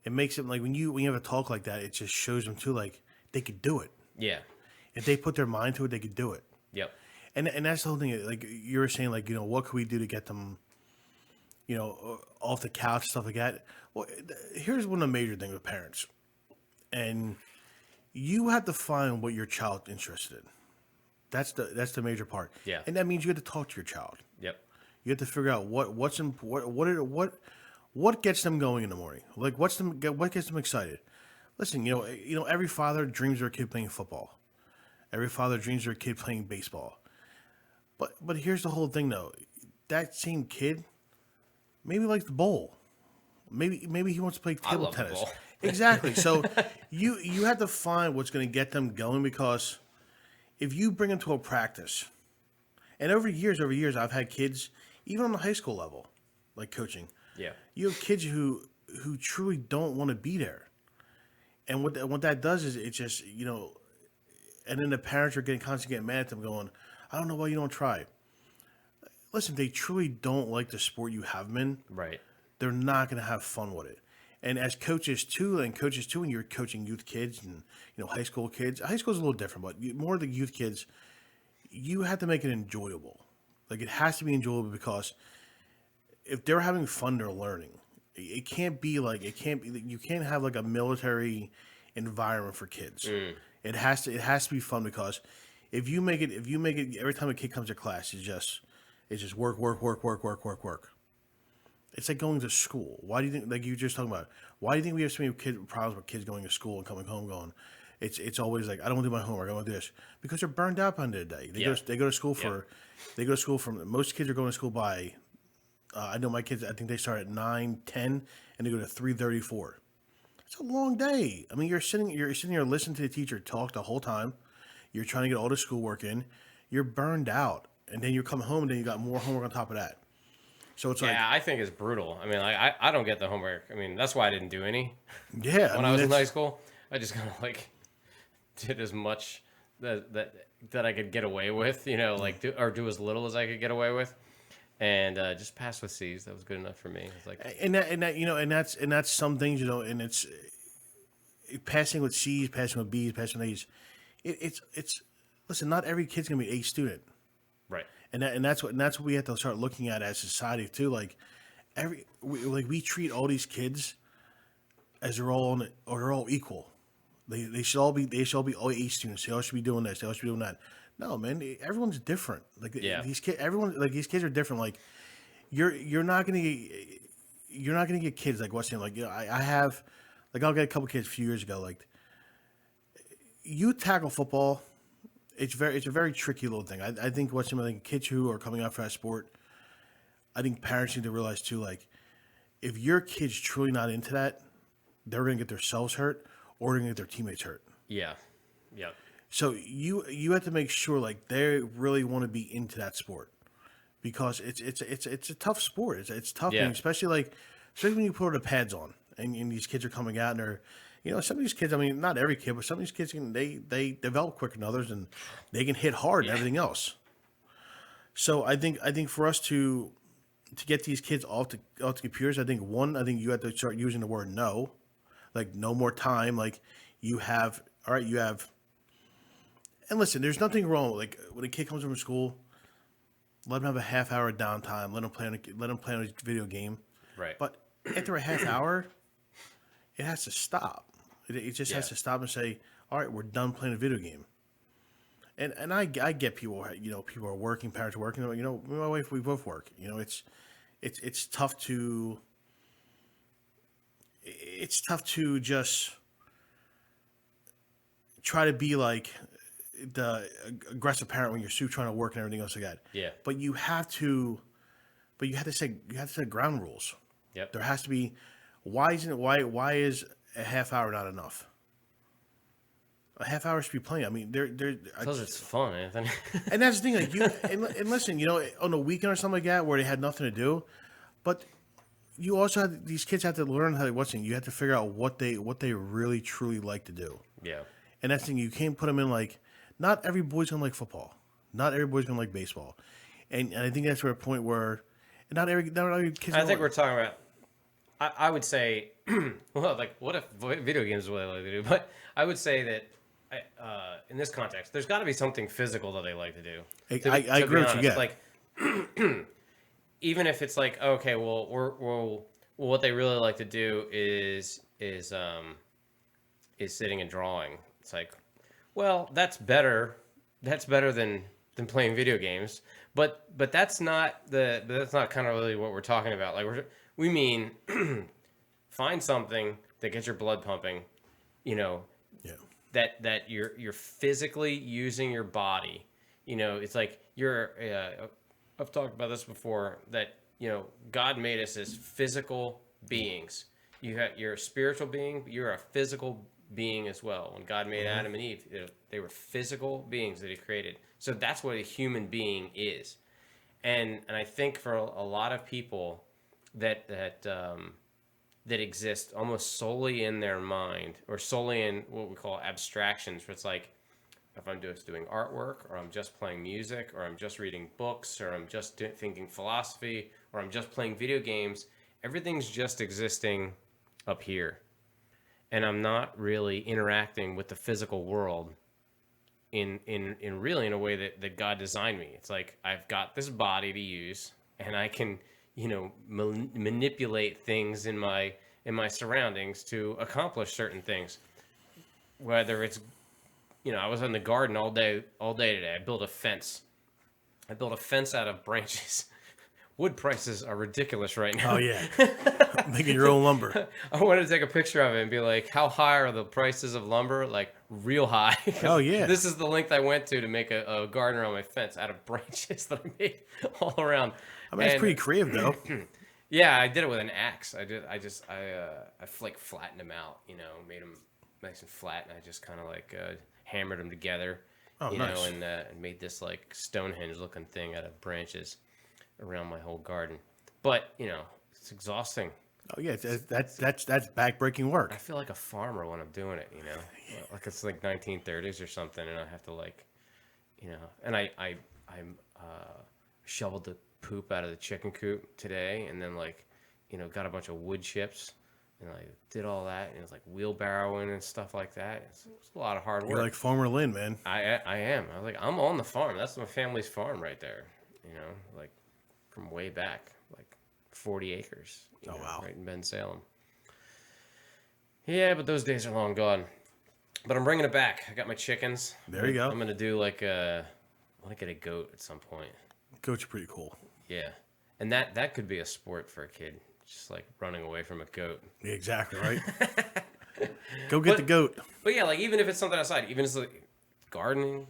like when you have a talk like that, it just shows them too like they could do it. Yeah. If they put their mind to it, they could do it. Yep. And that's the whole thing. Like you were saying, like, what can we do to get them, off the couch, stuff like that. Well, here's one of the major things with parents, and you have to find what your child's interested in. That's the major part. Yeah. And that means you have to talk to your child. Yep. You have to figure out what's important, what gets them going in the morning. Like what gets them excited. Listen, every father dreams of their kid playing football. Every father dreams of their kid playing baseball. But here's the whole thing though. That same kid maybe likes the bowl. Maybe he wants to play table tennis. Exactly. So you have to find what's going to get them going, because if you bring them to a practice, and over years I've had kids even on the high school level, like coaching. Yeah. You have kids who truly don't want to be there. And what that does is it just, and then the parents are getting constantly getting mad at them, going, "I don't know why you don't try." Listen, they truly don't like the sport you have them in. Right. They're not going to have fun with it. And as coaches too, when you're coaching youth kids and high school kids, high school is a little different, but more of the youth kids, you have to make it enjoyable. Like it has to be enjoyable because if they're having fun, they're learning. It can't be like you can't have like a military environment for kids. It has to be fun because if you make it every time a kid comes to class, it's just work, work, work, work, work, work, work. It's like going to school. Why do you think, like you were just talking about, why do you think we have so many problems with kids going to school and coming home going, it's always like, I don't want to do my homework, I want to do this. Because they're burned out by the end of the day. They go to school from, most kids are going to school by, I know my kids, I think they start at 9, 10, and they go to 3:34. It's a long day. I mean, you're sitting here listening to the teacher talk the whole time. You're trying to get all the schoolwork in. You're burned out. And then you come home and then you got more homework on top of that. So it's Yeah, I think it's brutal. I mean, like I don't get the homework. I mean, that's why I didn't do any. Yeah, When I was in high school, I just kind of like did as much that I could get away with, like do as little as I could get away with, and just pass with C's. That was good enough for me. It's like, and that's some things, and it's passing with C's, passing with B's, passing with A's. It's listen, not every kid's gonna be an A student. right. And that's what we have to start looking at as society too. Like we treat all these kids as they're all equal. They should all be all A students. They all should be doing this. They all should be doing that. No, man, everyone's different. Like these kids, these kids are different. Like you're not gonna get kids like what's in like I have like I'll get a couple kids a few years ago like you tackle football. It's a very tricky little thing. I think like kids who are coming out for that sport, I think parents need to realize too, like, if your kid's truly not into that, they're gonna get themselves hurt or they're gonna get their teammates hurt. Yeah. Yeah. So you have to make sure like they really want to be into that sport because it's a tough sport. It's tough, Yeah. especially when you put the pads on and these kids are coming out and they're. Some of these kids, I mean, not every kid, but some of these kids, they develop quicker than others and they can hit hard and everything else. So I think for us to get these kids off the computers, I think you have to start using the word no, like no more time. Like you have, and listen, there's nothing wrong. Like when a kid comes from school, let them have a half hour downtime. Let them play on a video game. Right. But after a half hour, it has to stop. It just has to stop and say, "All right, we're done playing a video game." And I get people, people are working, parents are working. Me and my wife, we both work. It's tough to just try to be like the aggressive parent when you're still trying to work and everything else like that. Yeah. But you have to set ground rules. Yep. There has to be. Why is a half hour not enough? A half hour should be plenty. I mean, Because it's fun, Anthony. and that's the thing. Like and listen, on the weekend or something like that where they had nothing to do, but you also these kids have to learn how to you have to figure out what they really truly like to do. Yeah. And that's the thing. You can't put them in like not every boy's gonna like football, not every boy's gonna like baseball, and I think that's where a point where not every kids. I think we're talking about. I would say, well, like, what if video games is what I like to do? But I would say that in this context, there's got to be something physical that they like to do. I agree with you. Yeah. Like, even if it's like, okay, well, what they really like to do is sitting and drawing. It's like, well, that's better. That's better than playing video games. But that's not kind of really what we're talking about. Like we mean find something that gets your blood pumping, that you're physically using your body. It's like I've talked about this before, that God made us as physical beings. You're a spiritual being, but you're a physical being as well. When God made Adam and Eve, they were physical beings that he created. So that's what a human being is. And I think for a lot of people that that exist almost solely in their mind or solely in what we call abstractions, where it's like if I'm just doing artwork or I'm just playing music or I'm just reading books or I'm just thinking philosophy or I'm just playing video games, everything's just existing up here. And I'm not really interacting with the physical world in really in a way that God designed me. It's like I've got this body to use and I can, manipulate things in my surroundings to accomplish certain things. Whether it's, I was in the garden all day today. I built a fence. Out of branches. Wood prices are ridiculous right now. Oh yeah, making your own lumber. I wanted to take a picture of it and be like, how high are the prices of lumber? Like real high. Oh yeah. This is the length I went to make a garden around my fence out of branches that I made all around. I mean, it's pretty creative though. Yeah, I did it with an axe. I like flattened them out, made them nice and flat, and I just kind of like hammered them together, nice. and made this like Stonehenge looking thing out of branches around my whole garden. But it's exhausting. Oh yeah, that's backbreaking work. I feel like a farmer when I'm doing it, like it's like 1930s or something, and I have to like, and I shoveled the poop out of the chicken coop today, and then like, got a bunch of wood chips, and I did all that, and it was like wheelbarrowing and stuff like that. It's a lot of hard work. You're like Farmer Lynn, man. I am. I was like, I'm on the farm. That's my family's farm right there. Like from way back, like 40 acres. Wow. Right in Ben Salem. Yeah, but those days are long gone. But I'm bringing it back. I got my chickens. There you go. I'm gonna do like I want to get a goat at some point. Goats are pretty cool. Yeah, and that could be a sport for a kid, just like running away from a goat. Yeah, exactly right. Go get the goat. But yeah, like even if it's something outside, even if it's like gardening,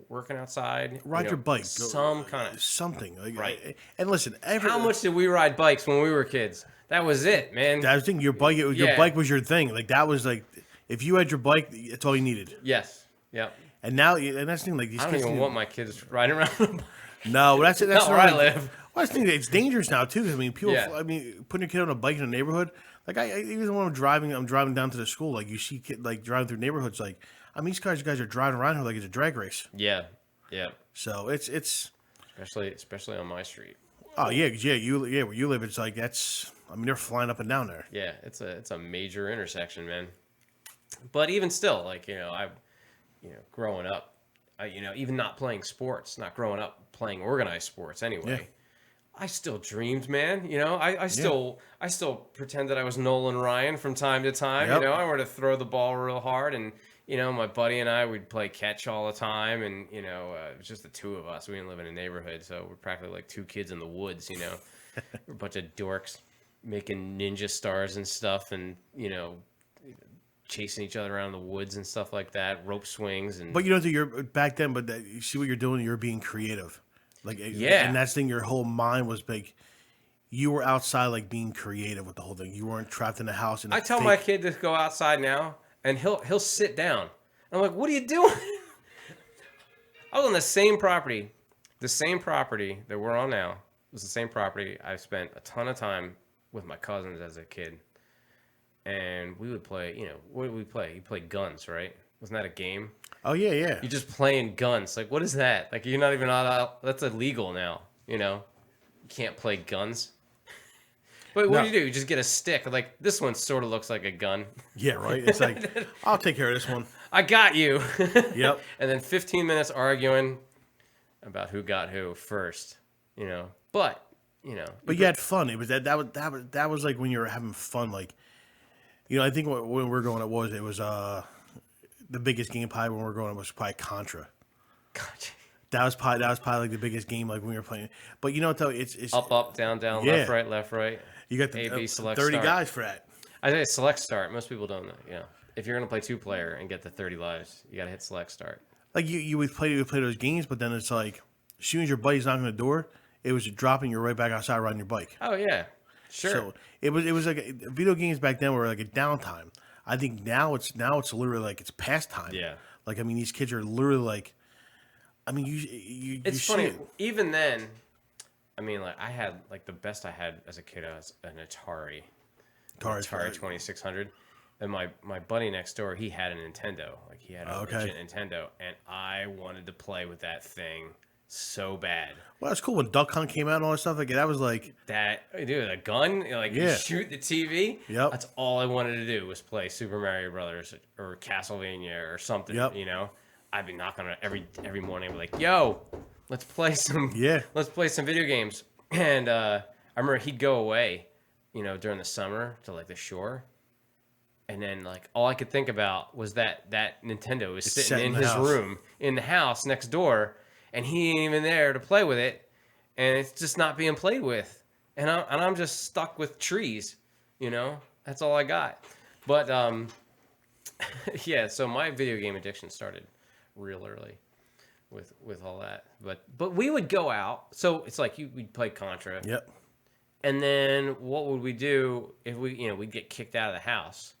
working outside, ride your bike, some kind of something. Like, right. And listen, how much did we ride bikes when we were kids? That was it, man. I was thinking your bike. Your bike was your thing. Like that was like, if you had your bike, that's all you needed. Yes. Yep. And now, and that's the thing. Like these I don't kids even want my kids riding around. No, that's Not where I live. Well, I think it's dangerous now too. I mean, people. Yeah. I mean, putting your kid on a bike in a neighborhood. Like even when I'm driving down to the school. Like you see kid like driving through neighborhoods. Like I mean, these guys are driving around here like it's a drag race. Yeah. Yeah. So it's especially on my street. Oh yeah, where you live, it's like that's. I mean, they're flying up and down there. Yeah, it's a major intersection, man. But even still, like growing up, even not playing sports, not growing up playing organized sports anyway. Yeah. I still dreamed, man. I still pretend that I was Nolan Ryan from time to time. Yep. I wanted to throw the ball real hard, and my buddy and I would play catch all the time, and it was just the two of us. We didn't live in a neighborhood, so we're practically like two kids in the woods. We're a bunch of dorks making ninja stars and stuff, and chasing each other around the woods and stuff like that, rope swings and. But you're back then. But you see what you're doing. You're being creative, like yeah. And that's the thing. Your whole mind was like, you were outside, like being creative with the whole thing. You weren't trapped in the house. I tell my kid to go outside now, and he'll sit down. I'm like, what are you doing? I was on the same property that we're on now. It was the same property. I spent a ton of time with my cousins as a kid. And we would play, what did we play? You played guns, right? Wasn't that a game? Oh, yeah, yeah. You're just playing guns. Like, what is that? Like, you're not even out. That's illegal now, You can't play guns. But what do? You just get a stick. Like, this one sort of looks like a gun. Yeah, right? It's like, I'll take care of this one. I got you. Yep. And then 15 minutes arguing about who got who first, But, But you had fun. It was that was like when you were having fun, like, I think when we were growing up, it was the biggest game probably when we were growing up was probably Contra. Gotcha. That was probably like the biggest game like when we were playing. But though it's up, down, yeah. left, right. You got the A, B, select 30 start. guys for that. I say select start. Most people don't know. If you're gonna play 2-player and get the 30 lives, you gotta hit select start. Like you would play those games, but then it's like as soon as your buddy's knocking on the door, it was dropping you right back outside riding your bike. Oh yeah. Sure. So it was like video games back then were like a downtime. I think now it's literally like it's pastime. Yeah. Like I mean these kids are literally like, I mean you. It's funny. Even then, I mean like I had like the best I had as a kid was an Atari. Atari 2600. And my buddy next door, he had a Nintendo. Like, he had a legit Nintendo. And I wanted to play with that thing so bad. Well, that's cool. When Duck Hunt came out and all that stuff, like that was like... Dude, a gun? Like, you shoot the TV? Yep. That's all I wanted to do was play Super Mario Brothers or Castlevania or something, you know? I'd be knocking on it every morning. I'd be like, yo, let's play some video games. And I remember he'd go away, you know, during the summer to, like, the shore. And then, like, all I could think about was that Nintendo was sitting in his room in the house next door, and he ain't even there to play with it, and it's just not being played with. And I'm just stuck with trees, you know? That's all I got. But, yeah, so my video game addiction started real early with all that. But we would go out. So it's like we'd play Contra. Yep. And then what would we do if we'd get kicked out of the house?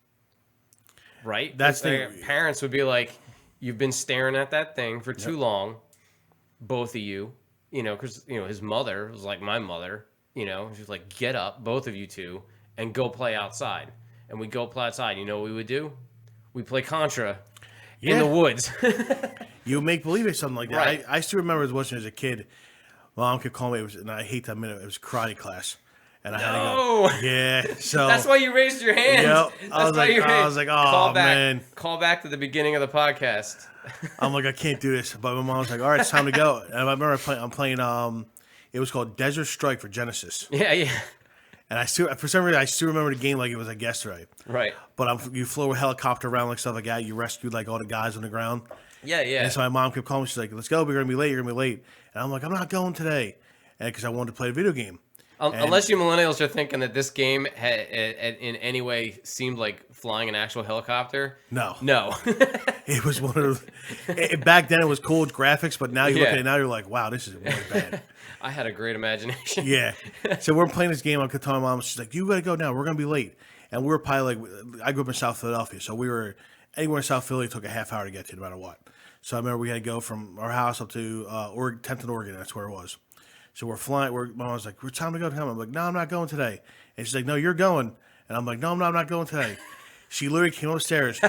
Right? That's parents would be like, you've been staring at that thing for too long, both of you, you know, because, you know, his mother was like my mother, you know, she was like, get up, both of you two, and go play outside. And we'd go play outside. You know what we would do? We'd play Contra in the woods. You make believe it's something like that. Right. I still remember watching as a kid. Mom could call me, and I hate to admit it was karate class. And I had to go. Yeah, so that's why you raised your hand. Yep. I was like, oh man. Call back to the beginning of the podcast. I'm like, I can't do this. But my mom's like, all right, it's time to go. And I remember I'm playing. It was called Desert Strike for Genesis. Yeah. And for some reason, I still remember the game like it was like yesterday. Right. But you flew a helicopter around like stuff like that. You rescued like all the guys on the ground. Yeah. And so my mom kept calling me. She's like, let's go. We're gonna be late. You're gonna be late. And I'm like, I'm not going today. And because I wanted to play a video game. Unless you millennials are thinking that this game in any way seemed like flying an actual helicopter. No. It was one of those. Back then it was cool with graphics, but now you look at it now, you're like, wow, this is really bad. I had a great imagination. Yeah. So we're playing this game. I could tell my mom, she's like, you got to go now. We're going to be late. And we were probably like, I grew up in South Philadelphia. So we were, anywhere in South Philly, it took a half hour to get to no matter what. So I remember we had to go from our house up to 10th and Oregon. That's where it was. So we're flying. My mom's like, "We're time to go." I'm like, "No, I'm not going today." And she's like, "No, you're going." And I'm like, "No, I'm not going today." She literally came upstairs,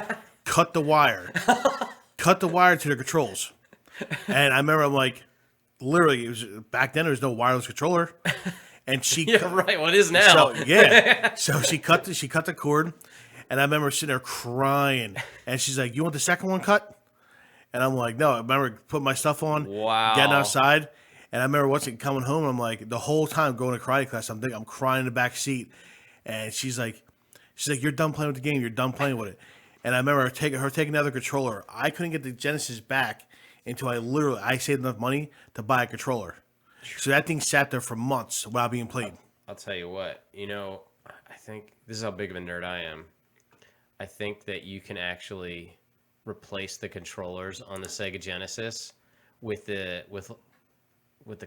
cut the wire to the controls. And I remember I'm like, literally, it was back then. There was no wireless controller, and she right. What is now? So she cut the cord, and I remember sitting there crying. And she's like, "You want the second one cut?" And I'm like, "No." I remember putting my stuff on, getting outside. And I remember coming home, I'm like, the whole time going to karate class, I'm crying in the back seat. And she's like, you're done playing with the game. You're done playing with it. And I remember her taking another controller. I couldn't get the Genesis back until I saved enough money to buy a controller. So that thing sat there for months without being played. I'll tell you what, you know, I think this is how big of a nerd I am. I think that you can actually replace the controllers on the Sega Genesis with the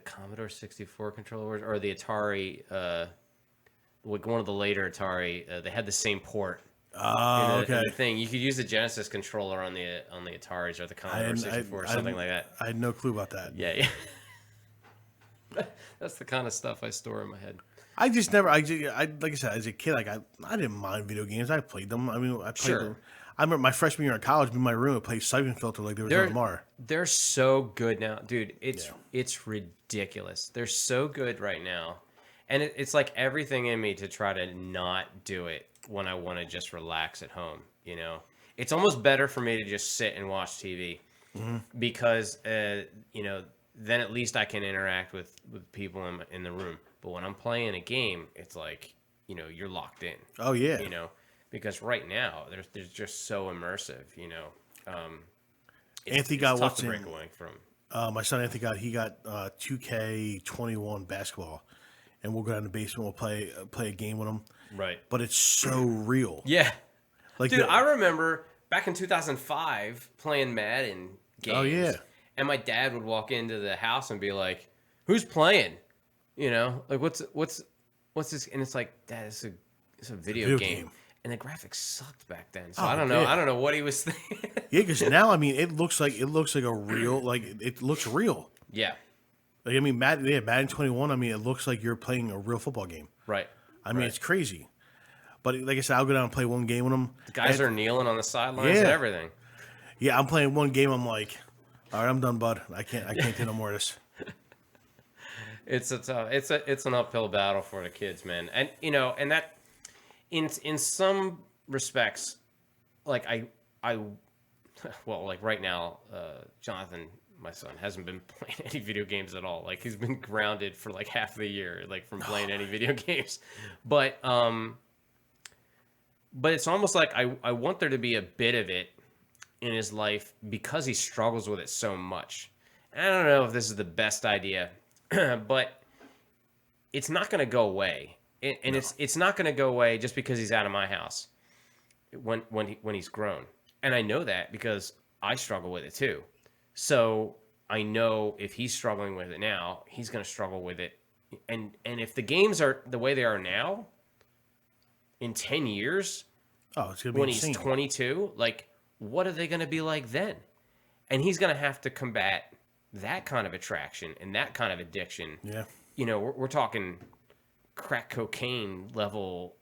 Commodore 64 controllers or the Atari, like one of the later Atari. They had the same port. Oh, okay. The thing you could use the Genesis controller on the Ataris or the Commodore 64 or something like that. I had no clue about that. Yeah. That's the kind of stuff I store in my head. I just never. Like I said, as a kid, like I didn't mind video games. I played them. I mean, I played them. I remember my freshman year in college, in my room, I played Siphon Filter like there was no tomorrow. They're so good now, dude. It's ridiculous. They're so good right now, and it's like everything in me to try to not do it when I want to just relax at home. You know, it's almost better for me to just sit and watch TV because you know, then at least I can interact with people in the room. But when I'm playing a game, it's like, you know, you're locked in. Oh yeah, you know. Because right now, they're just so immersive, you know. Anthony got tough to break away from. My son Anthony got 2K21 basketball, and we'll go down to the basement. We'll play a game with him. Right. But it's so real. Yeah. Like, dude, I remember back in 2005 playing Madden games. Oh yeah. And my dad would walk into the house and be like, "Who's playing?" You know, like what's this? And it's like, Dad, it's a video game. And the graphics sucked back then, so I don't know. Yeah. I don't know what he was thinking. Yeah, because now I mean, it looks like a real, like it looks real. Yeah. Like I mean, Madden 21. I mean, it looks like you're playing a real football game. Right. I mean, it's crazy. But like I said, I'll go down and play one game with him. The guys are kneeling on the sidelines and everything. Yeah, I'm playing one game. I'm like, all right, I'm done, bud. I can't do no more of this. It's an uphill battle for the kids, man. And and that in some respects, like well, like right now, Jonathan, my son, hasn't been playing any video games at all. Like he's been grounded for like half the year, like from playing any video games. But it's almost like I want there to be a bit of it in his life because he struggles with it so much. And I don't know if this is the best idea, but it's not going to go away. It's not going to go away just because he's out of my house when he's grown. And I know that because I struggle with it too. So I know if he's struggling with it now, he's going to struggle with it. And if the games are the way they are now, in 10 years, it's gonna be when insane. he's 22, like, what are they going to be like then? And he's going to have to combat that kind of attraction and that kind of addiction. Yeah. We're talking crack cocaine level,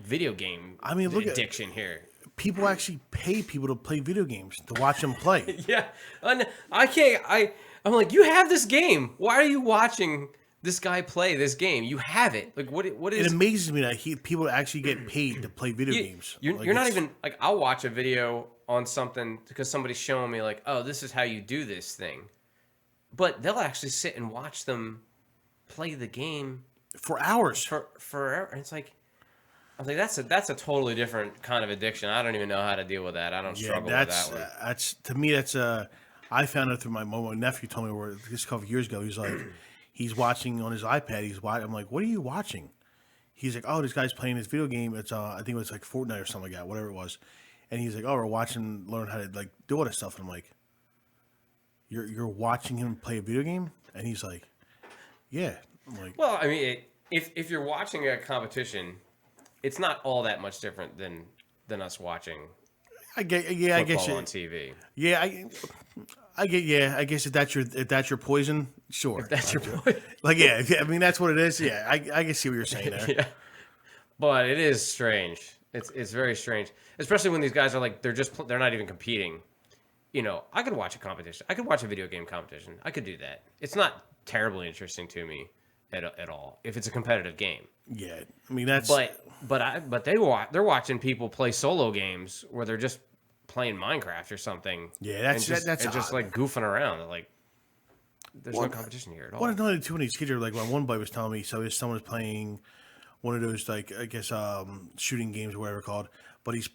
video game addiction here. People actually pay people to play video games to watch them play. Yeah. And I'm like, you have this game. Why are you watching this guy play this game? You have it. Like, what is... It amazes me that people actually get paid to play video games. You're not even... Like, I'll watch a video on something because somebody's showing me, like, oh, this is how you do this thing. But they'll actually sit and watch them play the game... For hours. Forever. And it's like... I was like, that's a totally different kind of addiction. I don't even know how to deal with that. I don't struggle with that one. To me, that's I found it through my nephew told me where this a couple of years ago. He's like, he's watching on his iPad. I'm like, what are you watching? He's like, oh, this guy's playing this video game. It's I think it was like Fortnite or something like that, whatever it was. And he's like, oh, we're watching, learn how to like do all this stuff. And I'm like, you're watching him play a video game? And he's like, yeah. I'm like, well, I mean, if you're watching a competition, it's not all that much different than us watching. I guess football on TV. Yeah, I get. Yeah, I guess if that's your poison, sure. If that's your poison, like yeah, I mean that's what it is. Yeah, I can see what you're saying there. Yeah, but it is strange. It's very strange, especially when these guys are like they're not even competing. I could watch a competition. I could watch a video game competition. I could do that. It's not terribly interesting to me at all if it's a competitive game. Yeah, I mean that's. But they're watching people play solo games where they're just playing Minecraft or something. Yeah, that's just like goofing around. Like there's no competition here at all. What another two of these kids are like? One buddy was telling me, so someone's playing one of those like I guess shooting games or whatever it's called. But he's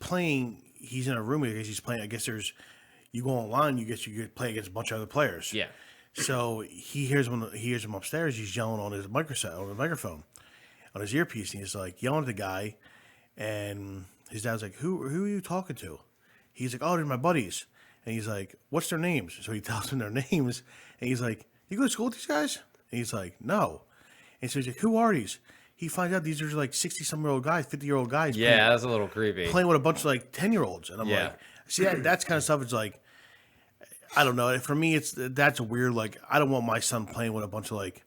in a room because he's playing. I guess you go online, you get play against a bunch of other players. Yeah. So he hears him upstairs. He's yelling on his microphone. On his earpiece, and he's like yelling at the guy, and his dad's like, "Who are you talking to?" He's like, "Oh, they're my buddies." And he's like, "What's their names?" So he tells him their names, and he's like, "You go to school with these guys?" And he's like, "No." And so he's like, "Who are these?" He finds out these are like 60-some-year-old guys, 50-year-old guys. Yeah, that's a little creepy. Playing with a bunch of like 10-year-olds, and I'm like, see that's kind of stuff. It's like, I don't know. For me, that's weird. Like, I don't want my son playing with a bunch of like.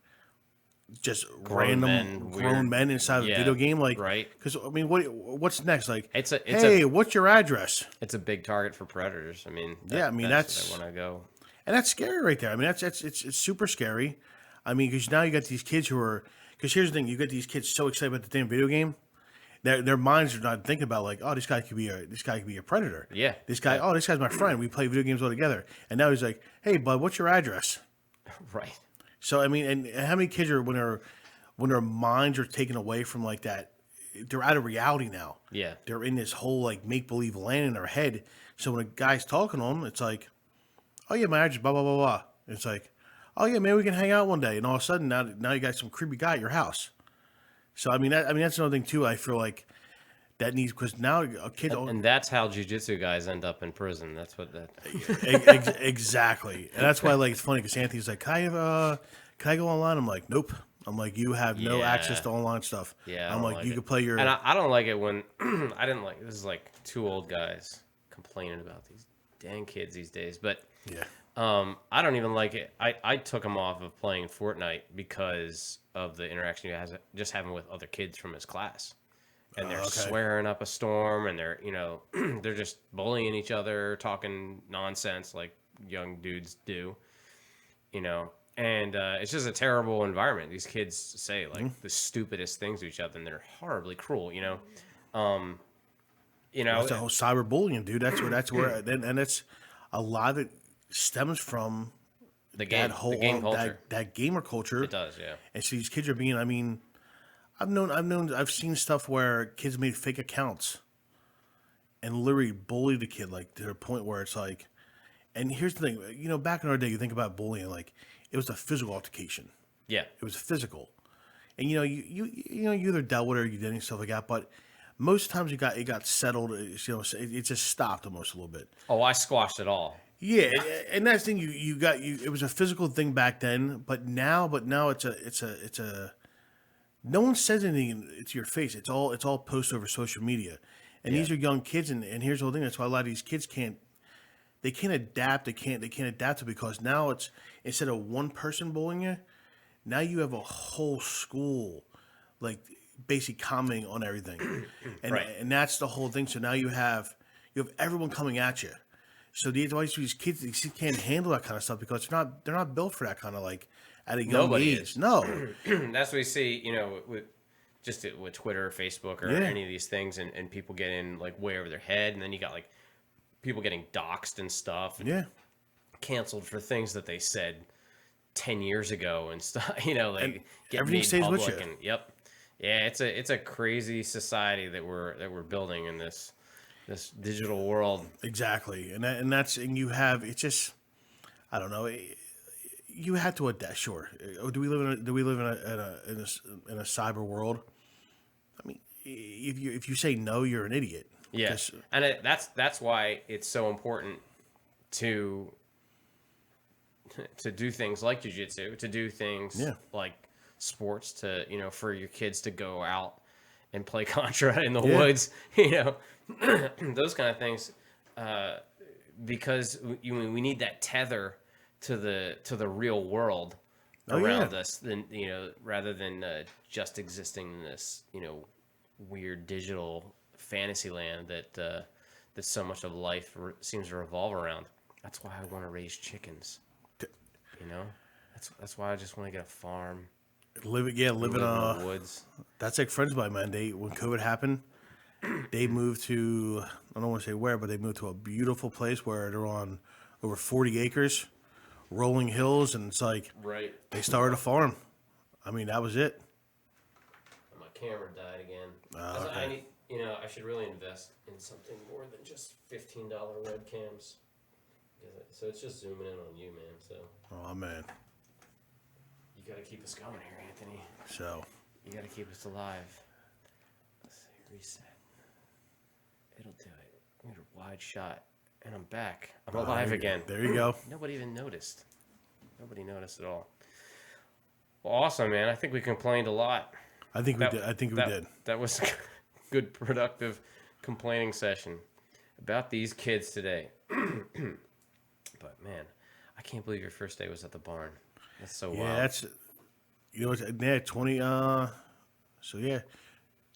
Just grown men inside of a video game, like right? Because I mean, what's next? Like, hey, what's your address? It's a big target for predators. I mean, that's where they want to go, and that's scary right there. I mean, it's super scary. I mean, because now you got these kids who are. Because here's the thing: you get these kids so excited about the damn video game, their minds are not thinking about like, oh, this guy could be a predator. Yeah, this guy's my friend. We play video games all together, and now he's like, hey, bud, what's your address? Right. So I mean, and how many kids are when their minds are taken away from like that, they're out of reality now. Yeah, they're in this whole like make believe land in their head. So when a guy's talking to them, it's like, oh yeah, my address, blah blah blah blah. It's like, oh yeah, maybe we can hang out one day. And all of a sudden now you got some creepy guy at your house. So I mean that's another thing too. I feel like that needs because now a kid and that's how jiu-jitsu guys end up in prison. That's what that exactly. And that's why like it's funny because Anthony's like, can I go online? I'm like, nope. I'm like, you have no access to online stuff. Yeah, I'm like you can play your. And I don't like it when I didn't like this is like two old guys complaining about these dang kids these days. But yeah, I don't even like it. I took him off of playing Fortnite because of the interaction he has just having with other kids from his class. and they're Okay. swearing up a storm, and they're they're just bullying each other, talking nonsense like young dudes do, and it's just a terrible environment. These kids say like the stupidest things to each other, and they're horribly cruel. Um, Well, that's the whole cyberbullying, dude. That's where, and it's a lot of it stems from the game, that whole the game culture. that gamer culture. It does, yeah. And so these kids are being. I mean, I've seen stuff where kids made fake accounts and literally bullied the kid like to the point where it's like. And here's the thing, back in our day, you think about bullying, like it was a physical altercation. Yeah. It was physical, and you either dealt with it or you didn't, stuff like that. But most times it got settled. It just stopped almost a little bit. Oh, I squashed it all. Yeah, and that's the thing. It was a physical thing back then, but now it's a. No one says anything to your face. It's all posted over social media, and these are young kids. And here's the whole thing. That's why a lot of these kids can't adapt. They can't adapt to it because now it's instead of one person bullying you, now you have a whole school, like basically commenting on everything, and Right. and that's the whole thing. So now you have everyone coming at you. So these kids can't handle that kind of stuff because they're not built for that kind of like at a young Nobody age. is. No, That's what we see, with Twitter, Facebook, or any of these things, and people get in like way over their head, and then you got like people getting doxxed and stuff, and canceled for things that they said 10 years ago and stuff. Like And get everything made stays with public, you. and yeah, it's a crazy society that we're building in this digital world. exactly, and you have it's just I don't know. You have to adapt. Sure. Do we live in a cyber world? I mean, if you say no, you're an idiot. Yes, and that's why it's so important to do things like jiu-jitsu, to do things like sports, to for your kids to go out and play Contra in the woods, those kind of things, because we need that tether to the real world around us, than rather than just existing in this weird digital fantasy land that so much of life seems to revolve around. That's why I want to raise chickens. That's why I just want to get a farm. Live in the woods. That's like friends of mine, man. When COVID happened, they moved to I don't want to say where, but they moved to a beautiful place where they're on over 40 acres, rolling hills, and it's like Right. they started a farm. I mean, that was it. My camera died again. Okay. I need, I should really invest in something more than just $15 webcams. So it's just zooming in on you, man. So Oh man. you got to keep us going here, Anthony. So You got to keep us alive. Let's see, reset. It'll do it. We had a wide shot, and I'm back. I'm alive again. there you go. Nobody even noticed. Nobody noticed at all. Well, awesome, man. I think we complained a lot. I think we did. That was a good, productive complaining session about these kids today. But man, I can't believe your first day was at the barn. That's so Yeah, wild. that's 20. So yeah,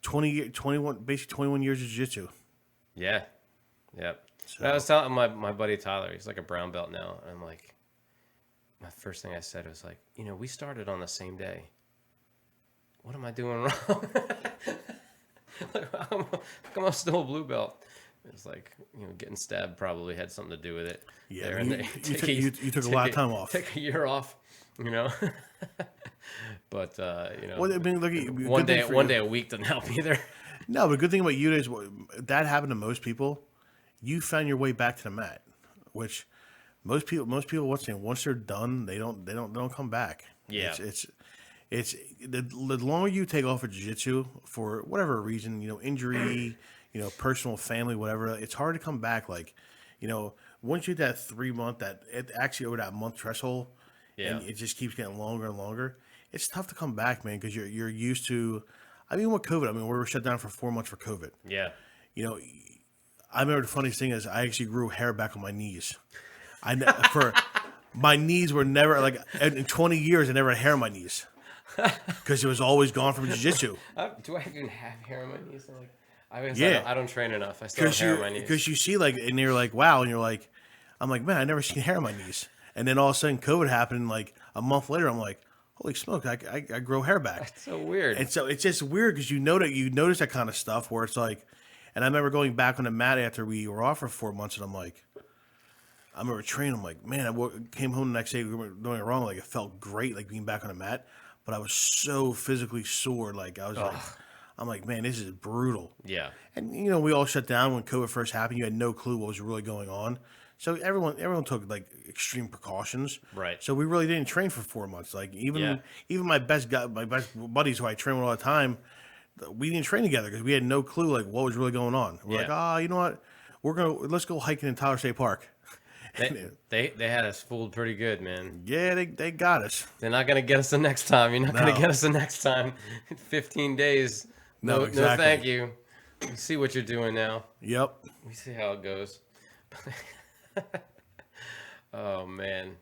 21, basically 21 years of jiu-jitsu. Yeah. Yep. So- I was telling my buddy Tyler, he's like a brown belt now. And I'm like, my first thing I said was like, we started on the same day. What am I doing wrong? How come I'm still a blue belt? It's like, getting stabbed probably had something to do with it. Yeah, there, I mean, you took a lot of time off. Take a year off, But Well, I mean, look, one good thing for day you. a week doesn't help either. No, but good thing about you is that happened to most people. You found your way back to the mat, which most people once they're done, they don't come back. Yeah. It's the longer you take off of jiu-jitsu for whatever reason, injury, personal, family, whatever, it's hard to come back. Like, once you hit that 3 month, actually over that month threshold, and it just keeps getting longer and longer. It's tough to come back, man, because you're used to. I mean, with COVID, we were shut down for 4 months for COVID. Yeah. I remember the funniest thing is I actually grew hair back on my knees. My knees were never in 20 years I never had hair on my knees. because it was always gone from jiu-jitsu. Do I even have hair on my knees? Yeah. I don't train enough. I still have hair on my knees. Because you see, like, and you're like, wow, and you're like, I'm like, man, I never seen hair on my knees. And then all of a sudden, COVID happened. And like a month later, I'm like, holy smoke, I grow hair back. That's so weird. And so it's just weird because you notice that kind of stuff where it's like, and I remember going back on the mat after we were off for 4 months, and I'm like, I remember training. I'm like, man, came home the next day, we were doing it wrong. Like it felt great, like being back on the mat, but I was so physically sore. Like I was like, I'm like, man, this is brutal. Yeah. And we all shut down when COVID first happened. You had no clue what was really going on. So everyone took like extreme precautions. Right. So we really didn't train for 4 months. Like even my best buddies who I train with all the time, we didn't train together because we had no clue like what was really going on. We're like, you know what? Let's go hiking in Tyler State Park. They had us fooled pretty good, man. Yeah, they got us. They're not gonna get us the next time. You're not gonna get us the next time. 15 days. No, exactly. No, thank you. We see what you're doing now. Yep. We see how it goes. Oh man,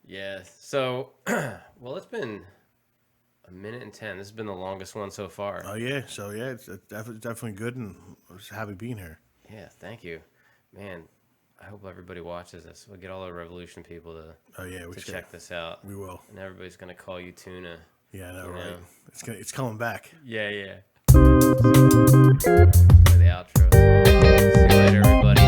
yeah. So, well, it's been a minute and 10. This has been the longest one so far. Oh yeah. So yeah, it's definitely good, and I'm just happy being here. Yeah, thank you, man. I hope everybody watches this. We'll get all the Revolution people to check this out. We will. And everybody's gonna call you Tuna. Yeah, I know, right? It's coming back. Yeah, yeah. Play the outro. See you later, everybody.